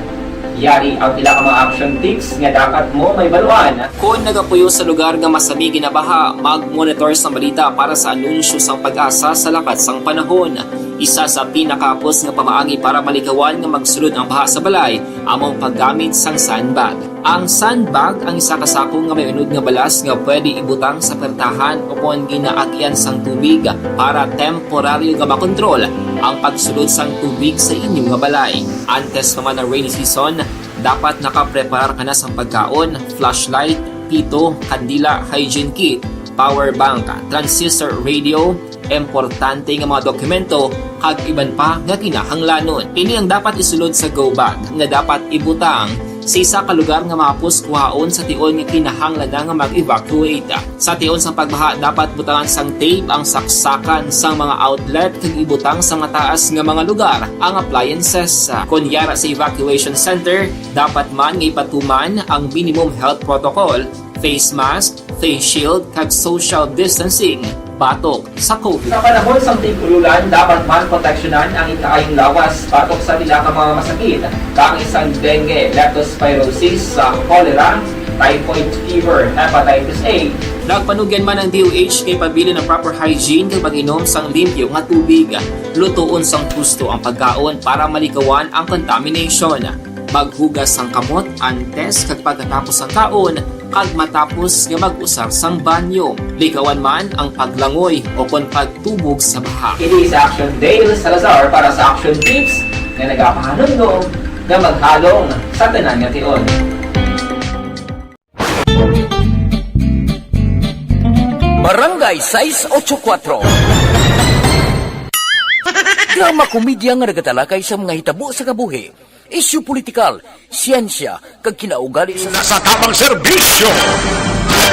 Yari ang pila ka mga action tips nga dapat mo mahibaluan. Kung nagapuyo sa lugar nga masabi ginabaha, mag-monitor sa balita para sa anunsyo sang pag-asa sa lakas ng panahon. Isa sa pinakapos nga pamaagi para malikawan nga magsulod ang baha sa balay, among paggamit sang sandbag. Ang sandbag ang isa kasakong nga may unod nga balas nga pwede ibutang sa pertahan upon ginaagyan sang tubig para temporaryo nga makontrol ang pagsulod sang tubig sa inyong nga balay. Antes naman ng rainy season, dapat nakapreparar ka na sang pagkaon, flashlight, pito, kandila, hygiene kit, power bank, transistor radio, importante nga mga dokumento kag iban pa nga kinahanglanon. Ini ang dapat isulod sa go bag nga dapat ibutang sa isa ka lugar nga mapus kuhaon sa tion nga kinahanglan nga mag-evacuate. Sa tion sang pagbaha dapat butangan sang tape ang saksakan sang mga outlet kag ibutang sa mataas nga mga lugar ang appliances. Kunyara sa evacuation center, dapat man nga ipatuman ang minimum health protocol, face mask, face shield kag social distancing batok sa COVID. Sa panahon sa tig-ululan, dapat man proteksyonan ang ikaayong lawas batok sa nila ka mga masakit. Kang isang dengue, leptospirosis, cholera, typhoid fever, hepatitis A. Nagpanugyan man ang DOH kay pabili ng proper hygiene kay pag-inom sang limpyo nga tubig. Lutuon sang gusto ang pagkaon para malikawan ang contamination. Maghugas sang kamot antes kag pagkatapos ang kaon kag matapos nga mag-usar sang banyo. Likawan man ang paglangoy o kon pagtubog sa baha. It is Action Dale Salazar para sa Action Tips nga nagapahanundong nga maghalong sa tanan nga tion. Barangay 684. Drama komedya nga nagatalakay sa mga hitabo sa kabuhi, isyu politikal, siyensya, kag kinaugali sa tamang serbisyo.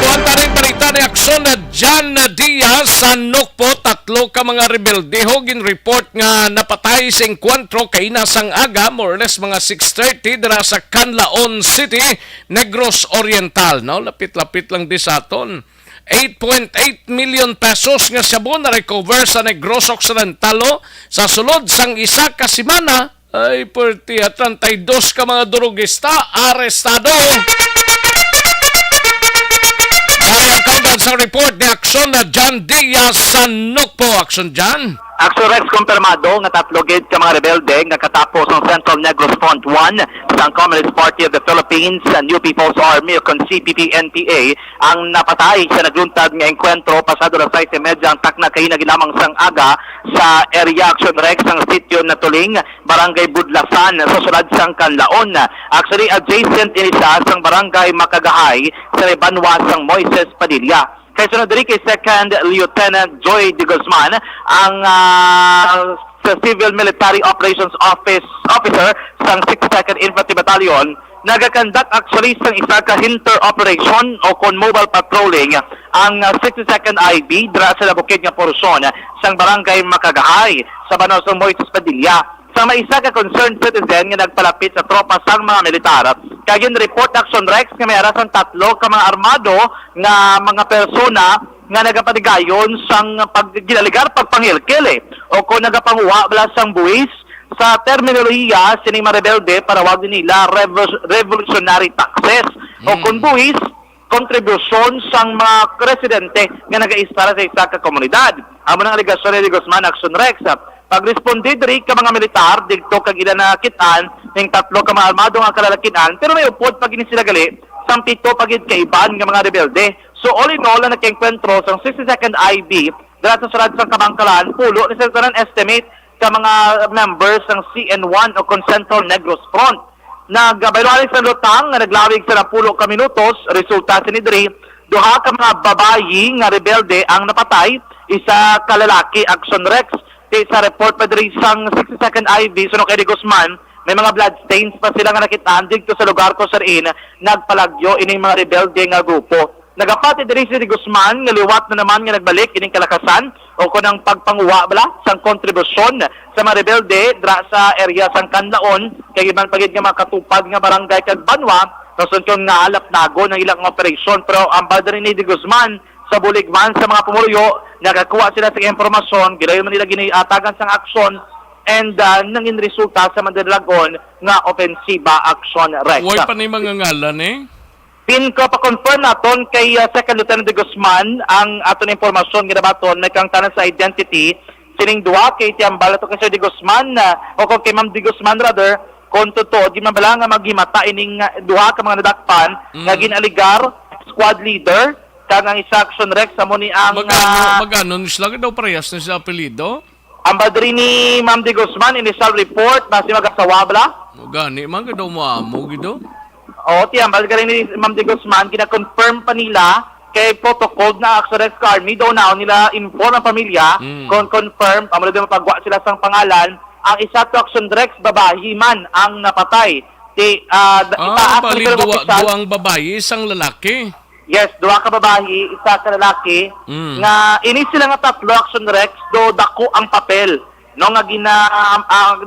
Tuwan ta rin balita ni aksyon na John Diaz sa Nukpo, 3 ka mga rebeldeho gin-report nga napatay sa enkwentro kay nasang aga, more or less mga 6:30 dira sa Canlaon City, Negros Oriental. No? Lapit-lapit lang di sa aton. 8.8 million pesos nga sabon na recover sa Negros Occidental sa sulod sang isa ka semana. Ay, perti 32 ka mga durugista arestado. Ay, ang kaudan sa report ni Aksyon na John Diaz sa Nukpo. Aksyon John. Action Rex kumpirmado nga 3 gid ka mga rebelde nga katapos ng Central Negros Front 1 sa Communist Party of the Philippines and New People's Army o CPP-NPA ang napatay sa nagluntad nga engkwentro pasado na 6:30 ang takna kay nagilamang sang aga sa area Action Rex ang sitio na Tuling, Barangay Budlasan sa sulad sang Canlaon. Actually adjacent ini sa sang Barangay Makagahay sa Banwa sang Moises Padilla. Kay sunod diri kay Second Lieutenant Joy de Guzman ang sa Civil Military Operations Officer sang 62nd Infantry Battalion nagakandak actually sang isa ka hinter operation o kon mobile patrolling ang 62nd IB dira sa bukid nga porsyon sang Barangay Makagahay sa Banwa sang Moises Padilla. Sa may isa ka concerned citizen nga nagpalapit sa tropa sang mga militar. Kaya yun report Action Rex nga may arasan 3 ka mga armado nga mga persona nga nagapatigayon sang pagginaligar pagpangilkil o kung nagapanguha bala sang buwis sa terminolohiya sining mga rebelde para wagin nila revolutionary taxes o kung buwis kontribusyon sang mga residente nga nag-iistara sa isa ka komunidad. Amo nang aligasyon ni Guzman Action Rex. Pag-responde diri ka mga militar dito kag ila nakitaan ning 3 ka mga armado nga kalalakian pero may upod pag ini sila gali sang 7 pagid kaiban nga mga rebelde. So all in all na nagkenkwentro sang 62nd IB dira sa sulad sang Kabangkalan pulo ni sa estimate ka mga members ng CN1 o Central Negros Front. Nagabayloalig sa lutang nga naglawig sa 10 ka minutos, resulta sa nidri, 2 ka mga babayi nga rebelde ang napatay, isa ka lalaki Action Rex. Kay sa report pa diri sang 62nd IV suno kay Di Guzman, may mga blood stains pa sila nga nakitaan dito sa lugar ko sir nagpalagyo ining mga rebelde nga grupo. Nagapati diri si Di Guzman nga liwat na naman nga nagbalik ining kalakasan o kunang pagpanguwa bala sang kontribusyon sa mga rebelde dra sa area sang Canlaon kay iban pagid nga makatupad nga barangay kag Banwa nasun kung naalap nago ng ilang operasyon pero ang badri ni Di Guzman sa buligman sa mga pumuluyo nagakuha sila sa impormasyon gidayon man nila giniatagan sang aksyon and nangin resulta sa Mandalagon nga opensiba action Rex. Huwag pa ni mga ngalan eh. Pin ko pa-confirm naton kay Second Lieutenant De Guzman ang aton impormasyon ginabaton may kang tanan sa identity sining duwa kay Tiambala to kay Sir De Guzman o kay Ma'am De Guzman rather kung totoo di man bala nga maghimata ining duha ka mga nadakpan nga ginaligar squad leader kang ang isa action Rex sa muni ang Magano sila daw parehas na sa apelido? ang badri ni Ma'am De Guzman initial report base magasawa bala. Gani man daw mo amo gido. O, tiyambal ka rin ni Ma'am De Guzman, kina-confirm pa nila kay protocol na Axorex Army, daw na nila inform ang pamilya, confirm, amala din mapagwa sila sang pangalan, ang isa to Action Rex, babae man ang napatay. Bali, duwang babae, isang lalaki. Yes, duwa ka babae, isa ka lalaki, nga ini sila nga tatlo Action Rex, do dako ang papel, no, nga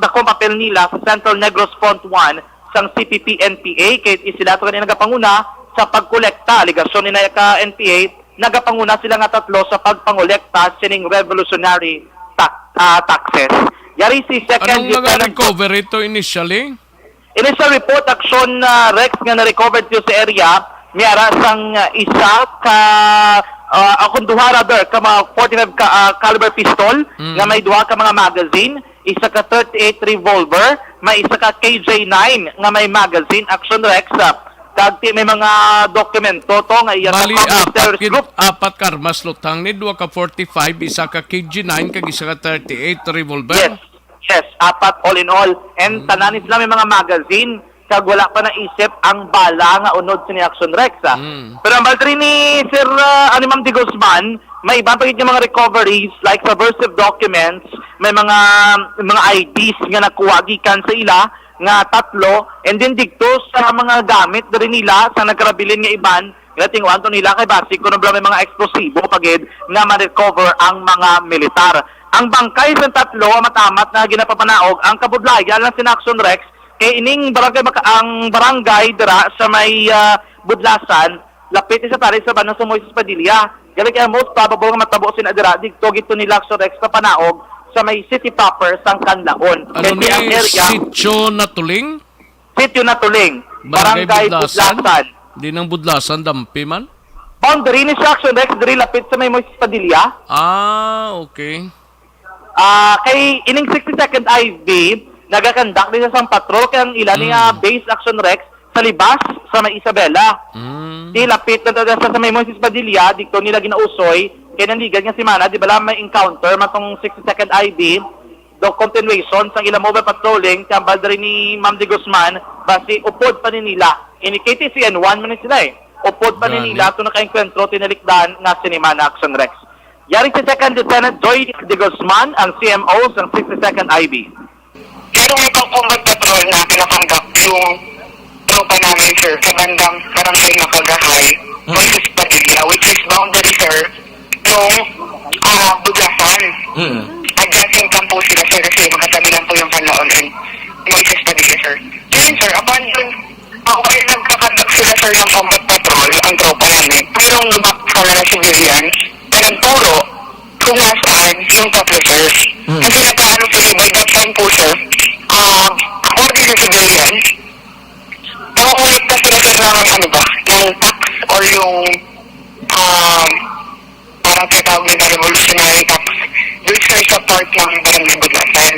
dako ang papel nila sa Central Negros Front 1, sang CPP-NPA kay sila to kanina nagapanguna sa pagkolekta aligasyon ni ka NPA nagapanguna sila nga tatlo sa pagpangolekta sining revolutionary taxes. Yari si second anong nag-recover ito initially? Initial report action Rex nga na-recover dito sa area miyara sang isa ka akong duha rather ka mga 45 caliber pistol nga may duha ka mga magazine, isa ka 38 revolver, may isa ka KJ9 nga may magazine action Rex kag may mga dokumento to nga iya bali terrorist group. Apat karmas lutang ni duha ka 45, isa ka KJ9 kag isa ka 38 revolver. Yes, apat all in all and tanan sila may mga magazine kag wala pa naisip ang bala nga unod sa ni Action Rex. Pero ang baltri ni Sir Ma'am De Guzman, may ibang pagit yung mga recoveries like subversive documents, may mga IDs nga nakuha gikan sa ila nga tatlo and then dikto sa mga gamit diri nila sa nagkarabilin nga iban nating wanto nila kay basic kuno may mga eksplosibo pagid nga ma-recover ang mga militar. Ang bangkay sa tatlo matamat na ginapapanaog ang kabudlayan lang sa Action Rex kay ining barangay ang barangay dira sa may Budlasan lapit sa tari sa Banang sa Moises Padilla. Gali kaya most probable nga matabo sin adira dito gito ni Action Rex sa panaog sa may city proper sang Canlaon. Ano ni Sitio Natuling? Sitio Natuling, barangay Budlasan. Di nang Budlasan dampi man? Boundary ni Action Rex diri lapit sa may Moises Padilla. Okay. Kay ining 62nd IV nagakandak din sa patrol kay ang ilan nga base Action Rex sa libas sa may Isabela. Di lapit na sa may Moises Padilla dito nila ginausoy kay nandigan nga si Mana di bala may encounter matong 62nd IV do continuation sang ilang mobile patrolling kambal diri ni Ma'am De Guzman basi upod pa ni nila ini KTCN 1 man sila upod pa ni nila to nakaengkwentro tinalikdan nga si Mana Action Rex. Yari si Second Lieutenant Joy De Guzman ang CMO sang 62nd IV. Merong ikaw combat patrol na pinapanggap yung tropa namin, sir, sa bandang barangay Makagahay, Moises Padilla, which is boundary, sir, yung Budlasan. Adjacent lang po sila, sir, kasi magkatabi lang po yung Canlaon and Moises Padilla, sir. Ngayon, sir, upon yun, while nagkakandak sila, sir, ng combat patrol, ang tropa namin, mayroong lumap sa na civilians na nagturo kung nasaan yung tatlo, sir. Kasi nagkaano sila, by that time po, sir, according to civilians, nakukulit na sila sa ng yung tax or yung parang tinatawag nila revolutionary tax doon sir sa part ng Barangay Budlasan.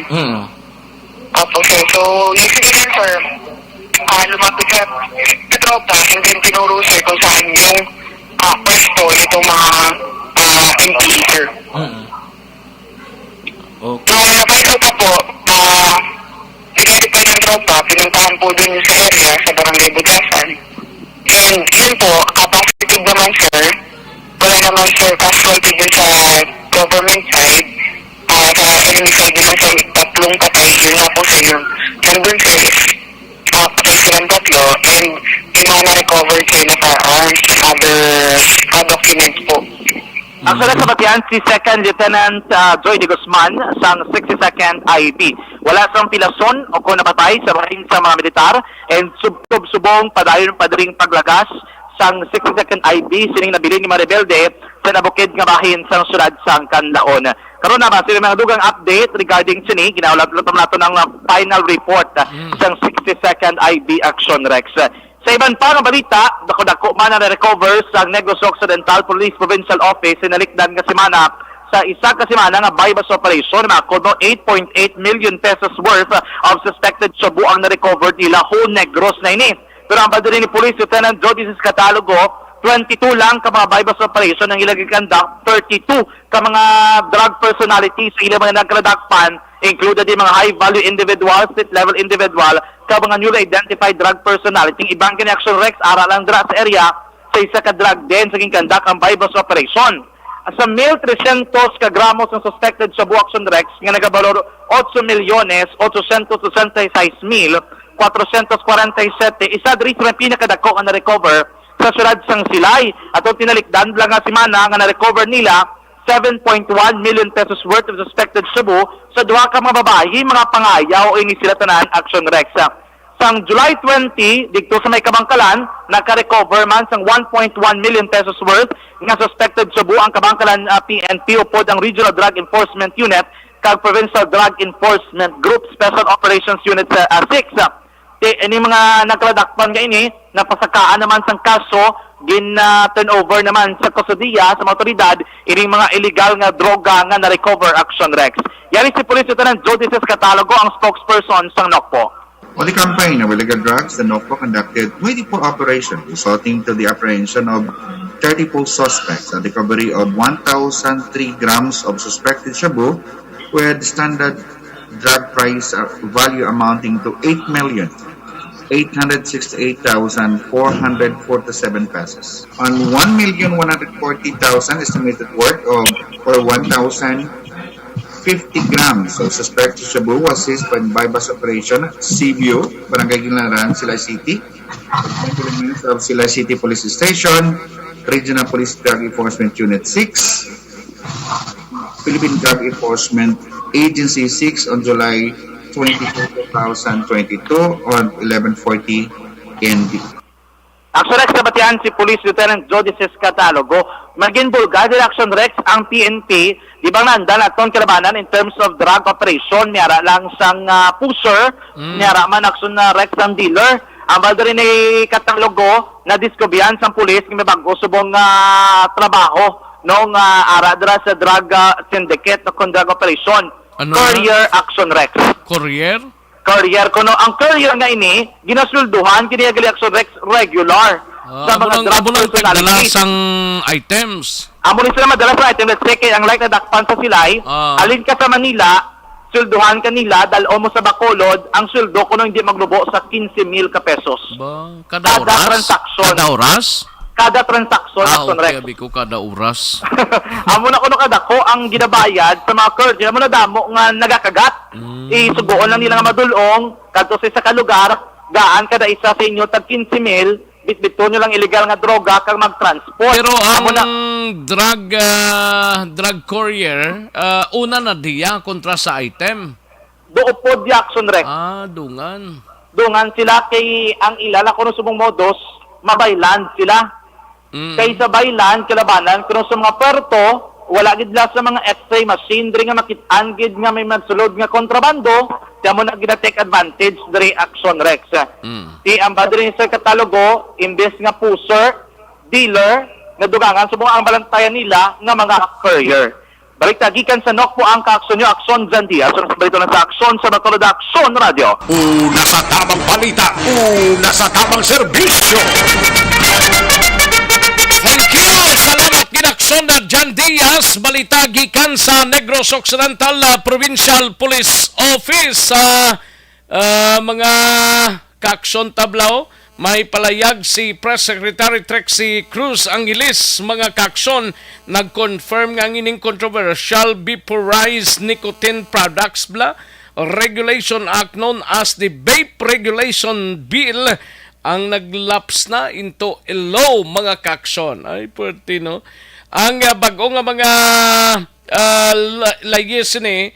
Opo sir, so yung civilian sir, lumapit sa tropa and then tinuro sir kung saan yung pwesto itong mga MPE sir. Okay. So napasok po, pinag-deploy ng tropa, pinuntahan po dun sa area sa Barangay Budlasan. And yun po, positive naman sir, wala naman sir casualty dun sa government side, sa and sabi lang sir, tatlong patay, yun nga po sir, yung nandun sir is patay silang tatlo, and yung mga na-recover sir na firearms and other documents po. Ang sa batian si Second Lieutenant Joy de Guzman sang 62nd IEP. Wala sang pilason o kung napatay sa bahin sa mga militar and subong padayon padring paglagas sang 62nd IEP sining nabili ni Maribelde sa nabukid nga bahin sang syudad sang Canlaon. Karon naman sila mga dugang update regarding sini ginaulat nato ng final report sang 62nd IEP Action Rex. Sa iban pa nga balita, dako-dako man na recover sa Negros Occidental Police Provincial Office sinalikdan nga semana sa isa ka semana nga bypass operation na kuno 8.8 million pesos worth of suspected shabu ang na-recover nila whole Negros na ini. Pero ang badiri ni Police Lieutenant Jody Catalogo, 22 lang ka mga bypass operation ang ilang conduct, 32 ka mga drug personalities sa ilang mga nagkladakpan, included yung mga high-value individual, state-level individual, ka mga newly identified drug personality. Ibang kini Action Rex, ara lang dra sa area, sa isa ka drug den, sa conduct ang bypass operation. Sa 1,300 ka gramos ng suspected shabu Action Rex, nga nagabalor 8,866,447, isa diri sa pinakadako nga na-recover sa syudad sang Silay. At ang tinalikdan lang nga semana nga na-recover nila 7.1 million pesos worth of suspected shabu sa duha ka mga babae, mga pangayaw o ini sila tanan Action Rex. Sang July 20, dito sa may Kabangkalan, naka-recover man sang 1.1 million pesos worth nga suspected shabu ang Kabangkalan PNP upod ang Regional Drug Enforcement Unit kag Provincial Drug Enforcement Group Special Operations Unit 6. Ini mga nagkaladakpan nga ini, napasakaan naman sang kaso, turnover naman sa kustodiya sa mga otoridad, ining mga illegal nga droga nga na-recover Action Rex. Yan si Police Lieutenant Jody Catalogo, ang spokesperson sang NOCPO. On the campaign of illegal drugs, the NOCPO conducted 24 operations resulting to the apprehension of 34 suspects and recovery of 1,003 grams of suspected shabu with standard drug price value amounting to 8,868,447 pesos. On 1,140,000 estimated worth of or 1,050 grams of suspected shabu was seized by bypass operation Cebu, Barangay Ginlaran, Silay City, of Silay City Police Station, Regional Police Drug Enforcement Unit 6, Philippine Drug Enforcement Agency 6 on July 22, 2022 on 11:40 ND. Action Rex nabatian si Police Lieutenant Jody Catalogo. Maging bulga din Action Rex ang PNP, di ba nanda naton kalabanan in terms of drug operation, niyara lang sang pusher, niyara man Action Rex ang dealer. Ang badari ni Catalogo na diskobiyan sang pulis kung may bago subong trabaho noong aradra sa drug syndicate o drug operation. Ano Courier Action Rex. Courier? Courier kuno ang courier nga ini ginasulduhan kini gali Action Rex regular sa mga drug personalities sang items. amo ni sila madalas sa item, let's say kay ang like na dakpan sa Silay, alin ka sa Manila, sulduhan kanila dal mo sa Bacolod, ang suldo kuno hindi maglubo sa 15,000 ka pesos. Ba, kada oras? transaksyon. Kada oras? Kada transaksyon Action Rex. Okay, ko kada oras. Amo na kuno kadako ang ginabayad sa mga courier, amo na damo nga nagakagat. Isugoon lang nila nga madulong kadto sa isa ka lugar, gaan kada isa sa inyo tag 15,000, bitbito nyo lang illegal nga droga kag mag-transport. Pero ang drug courier, una na diya kontra sa item. Doopod di Action Rex. Dungan. Dungan sila kay ang ilala kuno subong modus, mabaylan sila. Kay sa baylan, kalabanan, kuno sa mga perto, wala gid la sa mga x-ray machine, diri nga makit-an gid nga may magsulod nga kontrabando, tiyan mo na gina-take advantage diri Action Rex. Ti ang badri ni Sir Catalogo, imbes nga pusher, dealer, nga dugangan subong ang balantayan nila nga mga courier. Balik tagikan sa NOCPO ang ka-aksyon nyo, Aksyon Zandia. So, balito na sa Aksyon sa Bacolod Aksyon Radio. Una sa tamang balita, una sa tamang serbisyo. Thank you! Salamat ginaksyon na John Diaz, balita gikan sa Negros Occidental Provincial Police Office sa mga kaaksyon tablaw may palayag si Press Secretary Trexie Cruz Angeles, mga kaakson, nag-confirm nga ining controversial vaporized nicotine products Regulation Act known as the Vape Regulation Bill ang naglaps na into a law, mga kaakson. Ay, pwerte, no? Ang bago nga mga layes ni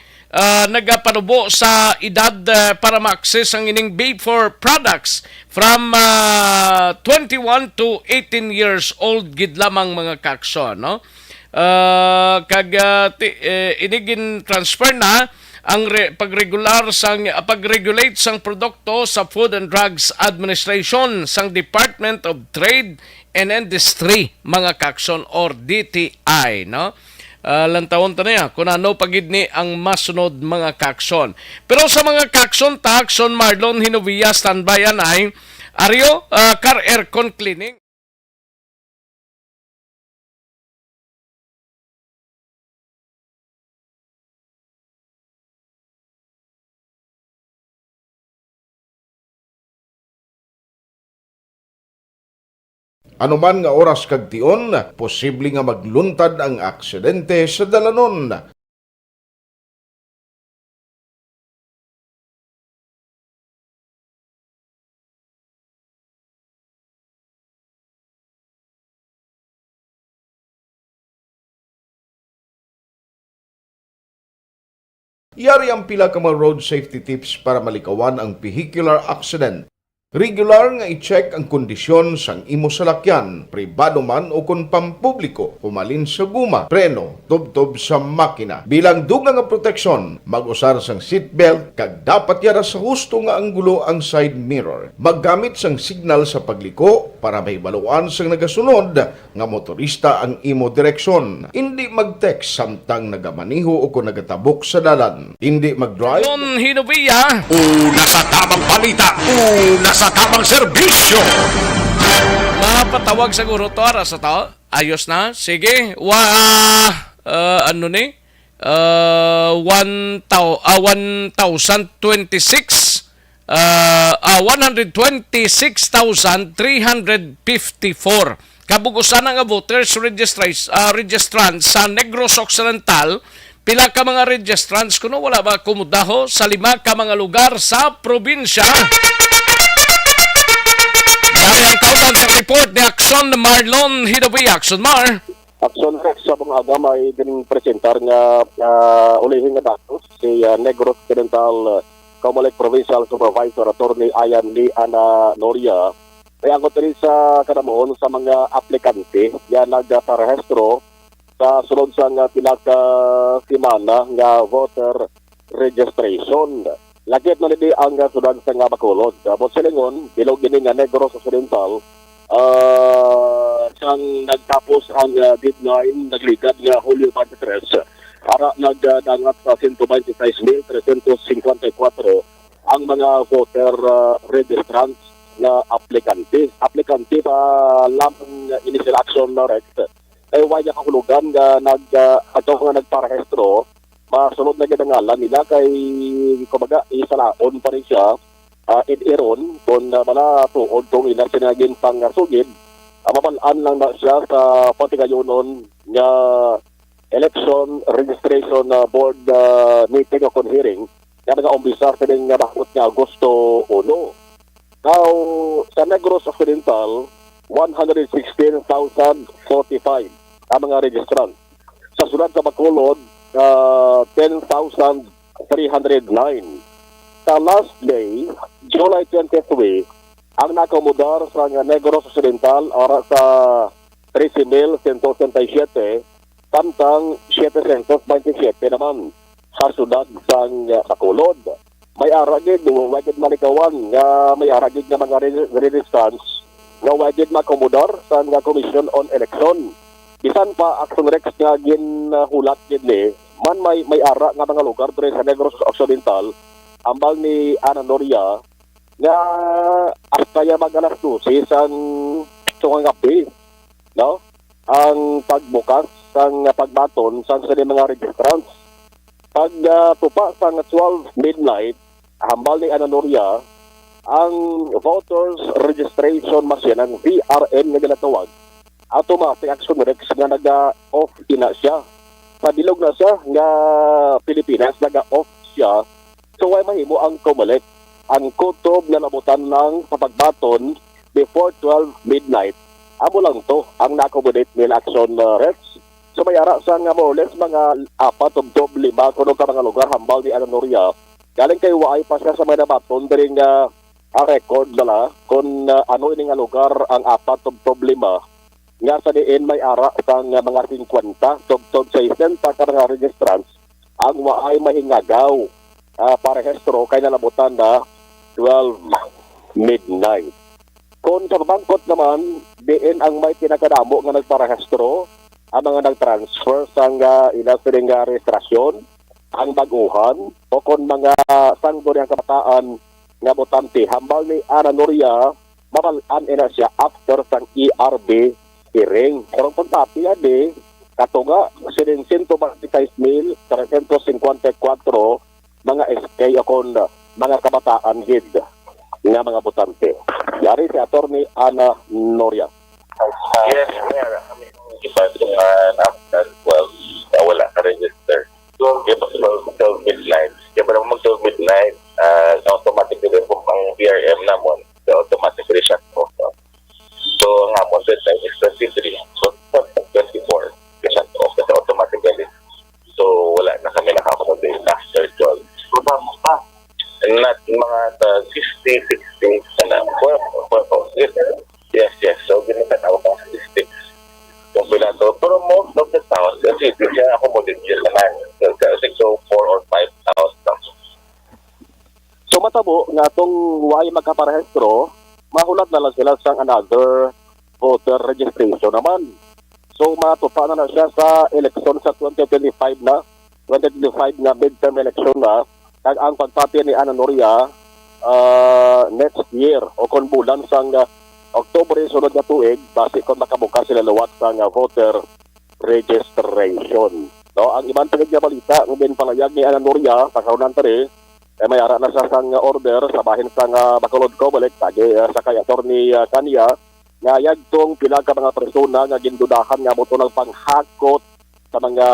nagapanubo sa edad para ma-access ang ining vape for products from 21 to 18 years old gid lamang, mga kaakson, no? Inigin transfer na ang pag-regulate sang produkto sa Food and Drugs Administration sang Department of Trade and Industry, mga kaakson, or DTI, no? Lantawon ta niya kung ano pagid ni ang masunod, mga kaakson. Pero sa mga kaakson, Action Marlon Hinovia standby ay Ario car aircon cleaning. Anuman nga oras kag tion, posible nga magluntad ang aksidente sa dalanon. Yari ang pila ka mga road safety tips para malikawan ang vehicular accident. Regular nga i-check ang kondisyon sang imo salakyan, pribado man o kung pampubliko, pumalin sa guma, preno, tubtob sa makina. Bilang dugang nga proteksyon, mag-usar sang seatbelt, kag dapat yara sa husto nga anggulo ang side mirror. Maggamit sang signal sa pagliko para mahibaluan sang nagasunod nga motorista ang imo direksyon. Hindi mag-text samtang nagamaniho o kung nagatabok sa dalan. Hindi mag-drive. Don Hinovia. Una sa tamang balita, una sa tamang serbisyo. Mapatawag siguro to ara sa to. Ayos na. Sige. Ano ni? 126,354 kabugusan nga voters registrants sa Negros Occidental. Pila ka mga registrants kuno wala ba kumudaho sa 5 ka mga lugar sa probinsya. Dari ang kautan sa report ni Action Marlon Hinovia. Action Mar. Action sa mga agama ay din-presentar nga ulihin nga datos si Negros Occidental Comelec Provincial Supervisor Attorney Ayan Lee Ana Noria. Ay ang rin sa kanamoon sa mga aplikante yan nagparehistro sa sunod sa nga pinaka simana nga voter registration. Lagit na nidi ang sudan sa nga Bacolod. Abot silingon, bilog gini nga Negros Occidental, siyang nagtapos ang deadline, nagligad nga Hulyo 23, para nagdangat sa 126,354 ang mga voter registrants na aplikante. Aplikante pa lamang initial action na rect. Ay waya kahulugan nga nagparehistro, masunod na gidangalan nila kay kumbaga isalaon pa rin siya iron kung bala tuod kung ina sinagin pang sugid mapalaan lang na siya sa patigayonon nga election registration board meeting o hearing nga nag-umpisa sa ning bakot nga Agosto 1. Now sa Negros Occidental 116,045 ang mga registrant. Sa sunod sa Bacolod 10,309. Sa last day, July 23, ang nakomodar sa Negros Occidental ara sa 13,137, tantang 727 naman sa sudad sa Bacolod. May aragid, wagid malikawan nga may aragid nga mga registrants nga wagid makomodar sa nga Commission on Election. Bisan pa Action Rex nga ginhulat ni man may ara nga mga lugar diri sa Negros Occidental ambal ni Ana Noria nga hasta ya mag-alas 12 sang sungang gabi, no? Ang pagbukas sang pagbaton sang sa mga registrants. Pag tupa sang 12 midnight ambal ni Ana Noria ang voters registration machine, ang VRM nga ginatawag, automatic action rex nga naga-off ina siya. Padilog na siya nga Pilipinas, naga-off siya. So why mahimo ang COMELEC? Ang kutob na labutan ng pagbaton before 12 midnight. Amo lang to ang na-accommodate nila action rex. So mayara sa nga more or less mga 4 o 5 kuno ka mga lugar hambal ni Anoria. Galing kay waay pa siya sa mga nabaton diri nga record nila kung ano ini nga lugar ang 4 o 5 nga sa diin may ara sang mga 50 tub 60 ka nga registrants ang waay mahingagaw parehistro kay nalabutan na 12 midnight. Kung sa bangkot naman diin ang may pinakadamo nga nagparehistro ang mga nag-transfer sang ilasin nga registrasyon, ang baguhan, o kung mga sanggo ang kabataan nga botante, hambal ni Ana Noria, mabalaan ina siya after sang ERB hearing. Pero kung tapi ade, katunga, 726,354 mga SK o kung mga kabataan gid nga mga botante. Yari si Attorney Ana Noria. Yes, Mayor. I mean, iba itong after 12, wala ka register. So, iba mag-12 midnight. Iba naman mag-12 midnight, automatic din po ang PRM namon. So, automatic reset po. So, ang amon sa time is 23. So, 24 reset off. Kasi automatically. So, wala na kami nakakomodate after 12. So, vamos pa. Not mga 60, 60, yes. So, ginagatawa pa sa 60. Yung pilato. Pero most of the towns, kasi siya accommodate siya sa land. So, 4 or 5,000. So matabo nga itong way magkaparehistro, mahulat na lang sila sa another voter registration naman. So matupa na siya sa election sa 2025 na midterm election na, kag ang pagpati ni Ana Noria next year o kung bulan sang Oktubre sunod na tuig, base kung makabukas sila luwat sa voter registration. No, ang ibang tagig nga balita ng binpalayag ni Ana Noria sa kaunan tari, may ara na sa sang order sa bahin sang Bacolod COMELEC tagi sa kay Attorney Kanya nga yagtong pila ka mga persona nga gindudahan nga moto ng panghakot sa mga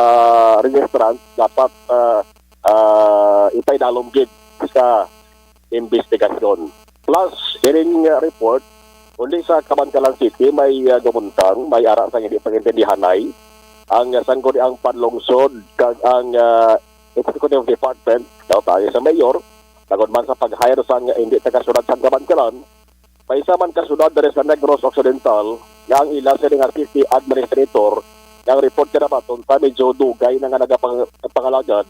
registrants dapat itay dalom gid sa investigasyon. Plus, hearing report uli sa Kabankalan City may gumuntang, may ara sa hindi pangintindihanay ang sangguni ang panlungsod kag ang executive department daw tayo sa mayor tagod man sa pag-hire sa hindi tagasunod sa Kabankalan may isa man kasunod dari sa Negros Occidental nga ang ila sa nga city administrator nga report ka na ba sa medyo dugay na nga nagapangalagad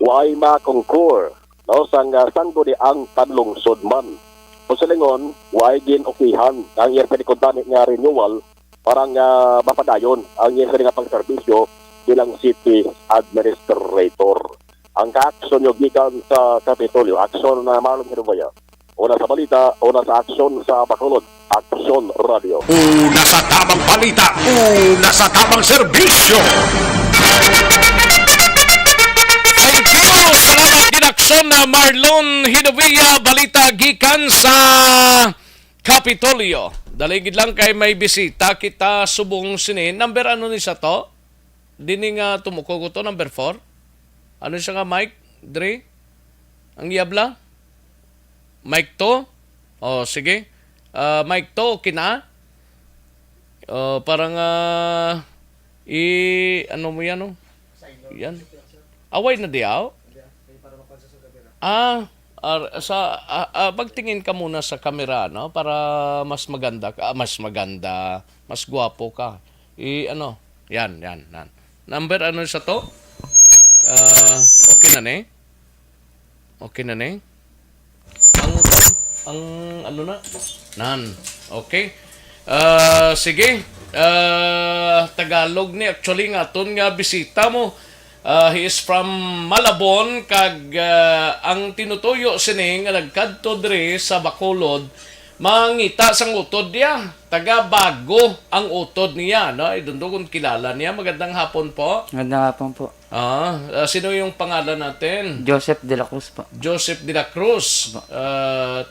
why ma-concur no, sang sangguni ang panlungsod man. Kung sa lingon, why gin-okihan ang iya sa likod-tanit nga renewal parang mapadayon ang iya sa nga pang-servisyo bilang city administrator. Ang ka-action yung gikan sa Kapitolyo, action na Marlon Hirubaya. Una sa balita, una sa action sa Bacolod, Action Radio. Una sa tamang balita, una sa tamang serbisyo. Thank you! Salamat ginaksyon na Marlon Hinovia, balita gikan sa Kapitolyo. Daligid lang kay may bisita kita subong sinin. Number ano ni sa to? Dini nga tumuko to, number 4. Ano siya nga, Mike? Dre? Ang yabla? Mike to? O, sige. Mike to, okay na? Parang, ano mo yan, no? Yan. Away na diyaw? Pagtingin ka muna sa camera, no? Para mas maganda ka. Mas gwapo ka. Yan. Number ano sa to? Okay na ne? Okay na ne? Ang ano na? Nan. Okay. Sige. Tagalog ni. Actually nga, ton nga bisita mo. He is from Malabon. Kag ang tinutuyo sining nagkadto dre sa Bacolod. Mangita sang utod niya. Taga Bago ang utod niya. No? Idundo kung kilala niya. Magandang hapon po. Magandang hapon po. Sino yung pangalan natin? Joseph De La Cruz po. Joseph De La Cruz.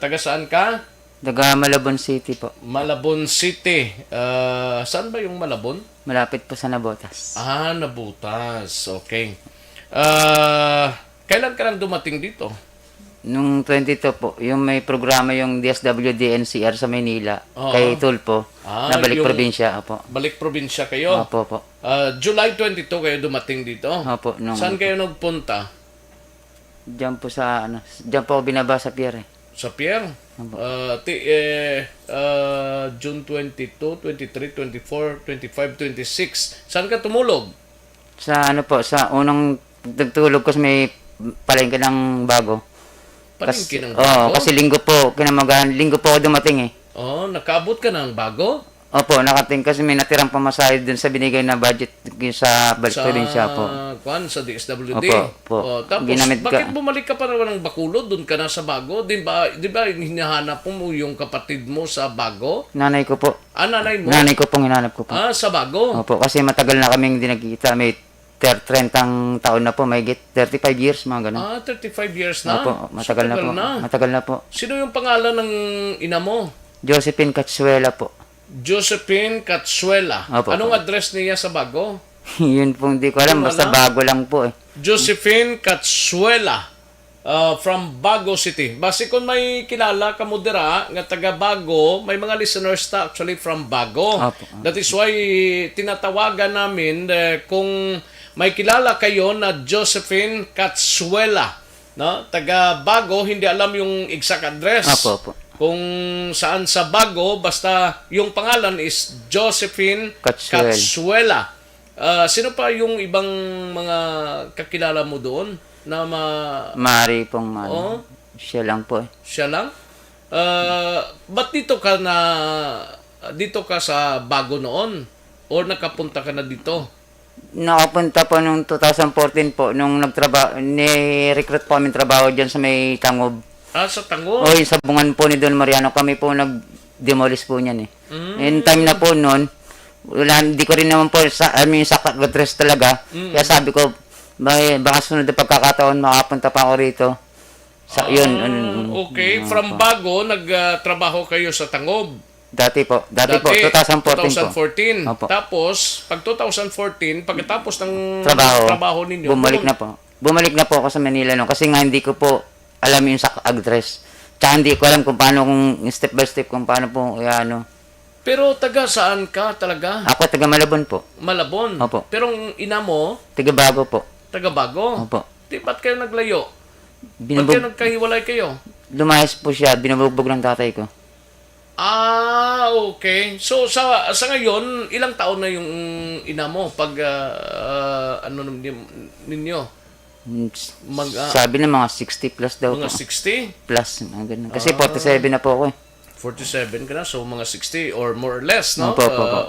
Taga saan ka? Taga Malabon City po. Malabon City. Saan ba yung Malabon? Malapit po sa Nabotas. Nabutas. Okay. Kailan ka lang dumating dito? Nung 22 po, yung may programa yung DSWD NCR sa Maynila, kay Tulpo, nabalik probinsya. Opo. Balik probinsya kayo? Opo po. July 22 kayo dumating dito? Opo. Saan kayo nagpunta? Diyan po diyan po ako binaba sa pier eh. Sa pier? June 22, 23, 24, 25, 26. Saan ka tumulog? Sa sa unang nagtulog ko sa may palengke ng Bago. Palengke ng Bago? Kasi linggo po ako dumating eh. Nakaabot ka ng Bago? Opo, nakating kasi may natirang pamasahe dun sa binigay na budget sa probinsya po. Sa DSWD? Opo. Tapos, bakit bumalik ka pa naman ng Bacolod? Doon ka na sa Bago? Di ba hinahanap mo yung kapatid mo sa Bago? Nanay ko po. Nanay mo? Nanay ko pong hinanap ko po. Sa Bago? Opo, kasi matagal na kaming hindi nagkita. May 30 taon na po, may 35 years, mga ganun. 35 years na? Opo, matagal na po. Sino yung pangalan ng ina mo? Josephine Catsuela po. Josephine Catsuela. Opo, Anong address niya sa Bago? Yun po, hindi ko alam. Basta Bago lang po eh. Josephine Catsuela from Bago City. Base kung may kilala ka mo dira nga taga Bago, may mga listeners ta actually from Bago. Opo. That is why tinatawagan namin kung may kilala kayo na Josephine Catsuela, no? Taga Bago, hindi alam yung exact address. Opo. Kung saan sa Bago, basta yung pangalan is Josephine Catsuela. Sino pa yung ibang mga kakilala mo doon? Mari pong siya lang po eh. Siya lang? Ba't dito ka sa Bago noon? Or nakapunta ka na dito? Nakapunta po nung 2014 po, nung ni-recruit po kami trabaho dyan sa may Tangob. Sa Tangob? Yung sa bungan po ni Don Mariano, kami po nag-demolish po niyan eh. In time na po noon, hindi ko rin naman po sa address talaga. Kaya sabi ko, baka sunod na pagkakataon makapunta pa ako rito. Okay, from Bago, nagtrabaho kayo sa Tangob. Dati po, 2014 po. Opo. Tapos, pag 2014, pagkatapos ng trabaho ninyo, bumalik na po ako sa Manila noon kasi nga hindi ko po alam yung sa address. Tsaka hindi ko alam kung paano, kung step by step, kung paano po, Pero taga saan ka talaga? Ako taga Malabon po. Malabon? Opo. Pero ang ina mo? Taga Bago po. Taga Bago? Opo. Di ba't kayo naglayo? Ba't kayo nagkahiwalay kayo? Lumayas po siya, binubugbog ng tatay ko. Okay. So, sa ngayon, ilang taon na yung ina mo pag, ninyo? Sabi na mga 60 plus daw mga po. 60? Plus, mga ganun. Kasi 47 na po ako eh. 47 ka na, so mga 60 or more or less, no? Opo.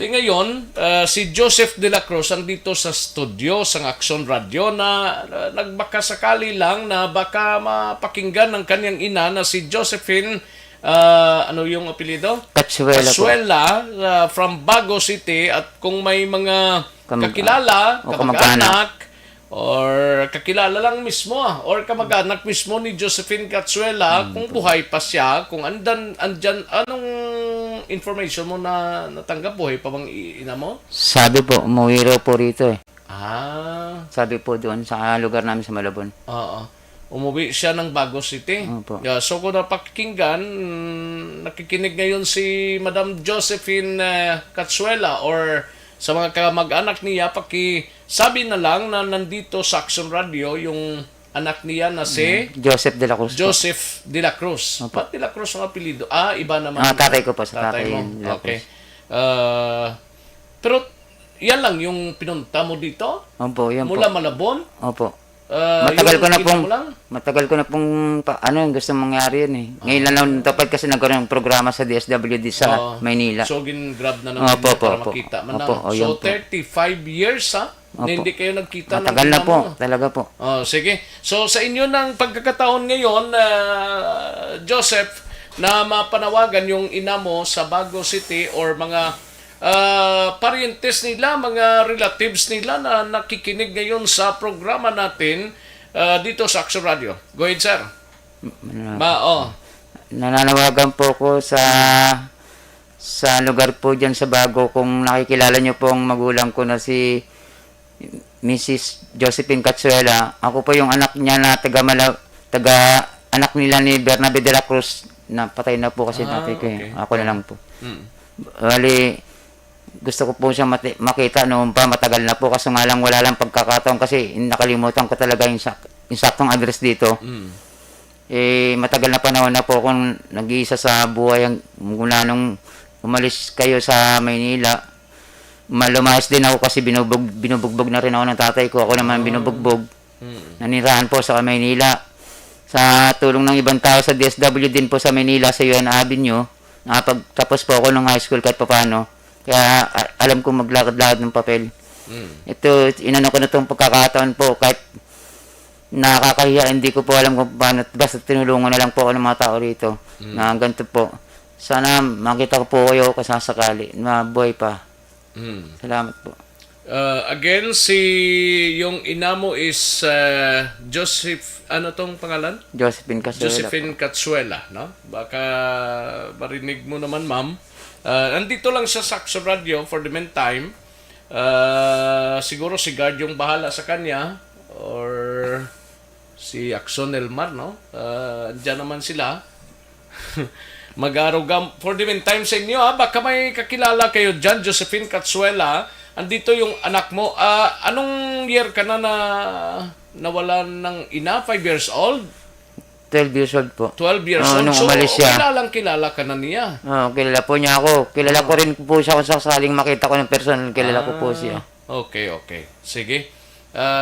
Ngayon, si Joseph De La Cruz andito sa studio sa Action Radio na nagbakasakali lang na baka mapakinggan ng kanyang ina na si Josephine, ano yung apelido? Catsuela from Bago City, at kung may mga kakilala, kamag-anak, or kakilala lang mismo, or kamag-anak mismo ni Josephine Catsuela, kung buhay pa siya, kung andyan, anong information mo na natanggap, buhay pa bang ina mo? Sabi po, umuwi raw po rito eh. Sabi po doon sa lugar namin sa Malabon. Umuwi siya ng Bago City. So kung napakinggan, nakikinig ngayon si Madam Josephine Catsuela or sa mga kamag-anak niya, sabi na lang na nandito sa Action Radio yung anak niya na si Joseph De La Cruz. Joseph De La Cruz. Ba't De La Cruz ang apelido? Iba naman. Tatay ko po, sa tatay mo. De La Cruz. Okay. Pero yan lang yung pinunta mo dito? Opo, yan po. Mula Malabon? Opo. Matagal ko na pong gusto mangyari yun eh. Ngayon lang natapad kasi nagkaroon ng programa sa DSWD sa Maynila. So, gin-grab na naman para makita. So, 35 years, ha? Na hindi kayo nagkita Matagal ng na ina po, mo. talaga po. Oh, sige. So sa inyo ng pagkakataon ngayon, Joseph, na mapanawagan yung ina mo sa Bago City or mga parientes nila, mga relatives nila na nakikinig ngayon sa programa natin dito sa Action Radio. Go ahead, sir. Nananawagan po ko sa lugar po dyan sa Bago. Kung nakikilala nyo po ang magulang ko na si Mrs. Josephine Catsuela, ako po yung anak niya na anak nila ni Bernabe de la Cruz, na patay na po kasi tatay ko. Okay. Ako na lang po. Bali, gusto ko po siya makita noon pa, matagal na po, kaso nga lang wala lang pagkakataon kasi nakalimutan ko talaga yung saktong address dito. Matagal na panahon na po akong nag-iisa sa buhay mula nung umalis kayo sa Maynila. Lumayas din ako kasi binubugbog na rin ako ng tatay ko. Ako naman binubugbog. Nanirahan po sa Maynila. Sa tulong ng ibang tao sa DSW din po sa Maynila, sa UN Avenue. Nakapagtapos po ako ng high school kahit paano. Kaya alam ko maglakad-lakad ng papel. Ito, inano ko na itong pagkakataon po. Kahit nakakahiya, hindi ko po alam kung paano. Basta tinulungan na lang po ako ng mga tao rito. Na ganito po. Sana makita ko po kayo kasasakali. Mabuhay pa. Salamat po. Again, yung ina mo is Joseph, ano tong pangalan? Josephine Catsuela. Josephine Catsuela, no? Baka marinig mo naman, ma'am. Nandito lang siya sa Action Radio for the meantime. Siguro si Guard yung bahala sa kanya or si Axon Elmar, no? Diyan naman sila. Mag-arugam for the meantime sa inyo, ha? Baka may kakilala kayo dyan, Josephine Catsuela. Andito yung anak mo. Anong year ka na nawalan ng ina? 5 years old? 12 years old po. 12 years old. Nung So, umalis siya. kilala ka na niya. Kilala po niya ako. Kilala ko rin po siya kung sakaling makita ko ng personal. Kilala ko po siya. Okay. Sige.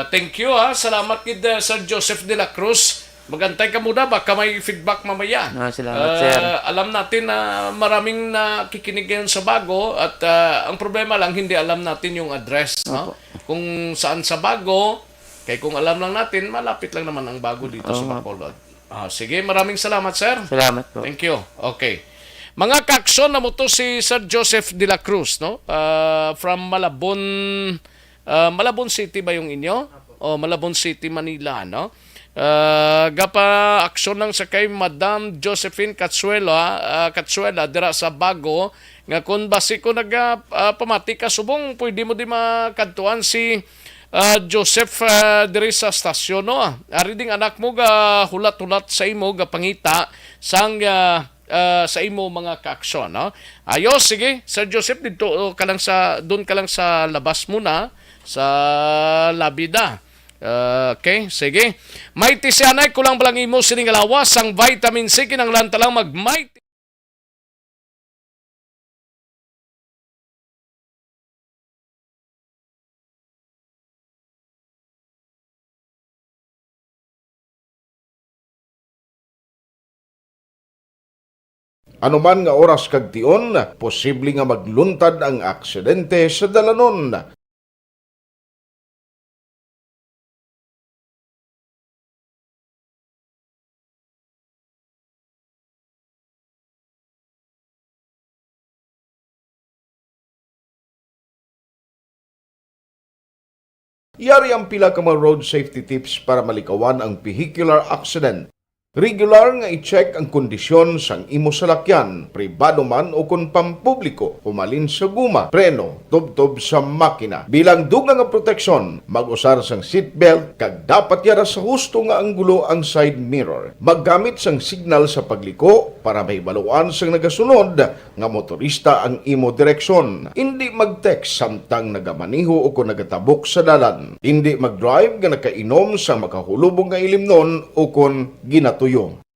Thank you, ha. Salamat kid Sir Joseph de la Cruz. Magantay ka muna, baka may feedback mamaya. Salamat, sir. Alam natin na maraming nakikinig ngayon sa Bago at ang problema lang, hindi alam natin yung address. No? Kung saan sa Bago, kaya kung alam lang natin, malapit lang naman ang Bago dito sa Bacolod. Sige, maraming salamat, sir. Salamat po. Thank you. Okay. Mga kaakson na mo to si Sir Joseph de la Cruz, no? From Malabon City ba yung inyo? Malabon City, Manila, no? Gapa aksyon lang sa kay Madam Josephine Catsuela dira sa Bago nga kung basi ko pamati ka subong pwede mo di makadtuan si Joseph diri sa stasyon, no? Ari ding anak mo ga hulat-hulat sa imo ga pangita sang sa imo mga kaaksyon, no? Ayos, sige Sir Joseph, dito ka lang doon ka lang sa labas muna sa labida. Okay, sige. Mighty si anay, kulang balang imo sining alawas, ang vitamin C, kinanglan talang mag-mighty. Anuman nga oras kag tion, posible nga magluntad ang aksidente sa dalanon. Yari ang pila ka mga road safety tips para malikawan ang vehicular accident. Regular nga i-check ang kondisyon sang imo salakyan, pribado man o kung pampubliko, pumalin sa guma, preno, tubtob sa makina. Bilang dugang nga proteksyon, mag-usar sang seatbelt, kag dapat yara sa husto nga anggulo ang side mirror. Maggamit sang signal sa pagliko para mahibaluan sang nagasunod nga motorista ang imo direksyon. Hindi mag-text samtang nagamaniho o kung nagatabok sa dalan. Hindi mag-drive nga nakainom sa makahulubong nga ilimnon o kung ginatuyo.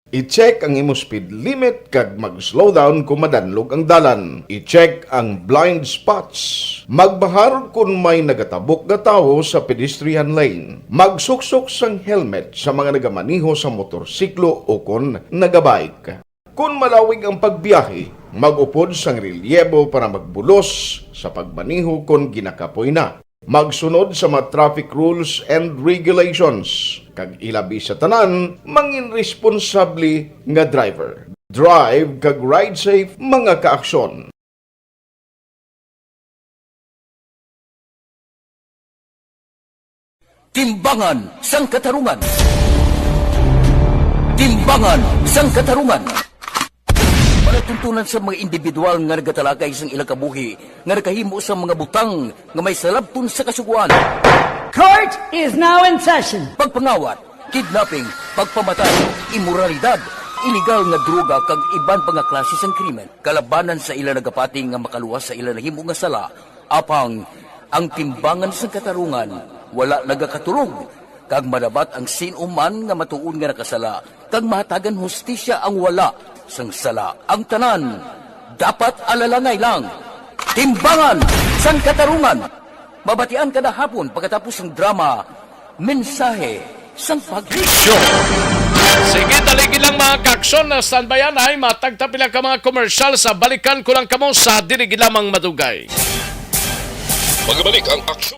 I-check ang imo speed limit kag mag-slow down kung madanlog ang dalan. I-check ang blind spots. Magbahar kung may nagatabok nga tawo sa pedestrian lane. Magsuksok sang helmet sa mga nagamaniho sa motorsiklo o kung nagabike. Kung malawig ang pagbiyahe, mag-upod sang relyebo para magbulos sa pagmaniho kung ginakapoy na. magsunod sa mga traffic rules and regulations, kag ilabi sa tanan, mangin responsable nga driver. Drive kag ride safe mga kaaksyon. Timbangan sang katarungan. Timbangan sang katarungan. Panatuntunan sa mga individual nga nagatalakay sang ilang kabuhi, nga nakahimo sa mga butang nga may salabton sa kasuguan. Court is now in session. Pagpangawat, kidnapping, pagpamatay, imoralidad, iligal nga droga kag iban pa nga klase sang krimen, kalabanan sa ilang nagapating nga makaluwas sa ilang nahimo nga sala, apang ang timbangan sang katarungan wala nagakatulog, kag madabat ang sinuman nga matuon nga nakasala, kag mahatagan hustisya ang wala sang sala. Ang tanan, dapat alalangay lang. Timbangan sang katarungan. Mabatian kada hapon pagkatapos ng drama, mensahe sang paghisyo. Sige, taligi lang mga kaksyon na standbayan ay matagtapila ka mga komersyal sa balikan ko lang kamo sa dirigi lamang madugay. Magbalik ang aksyon.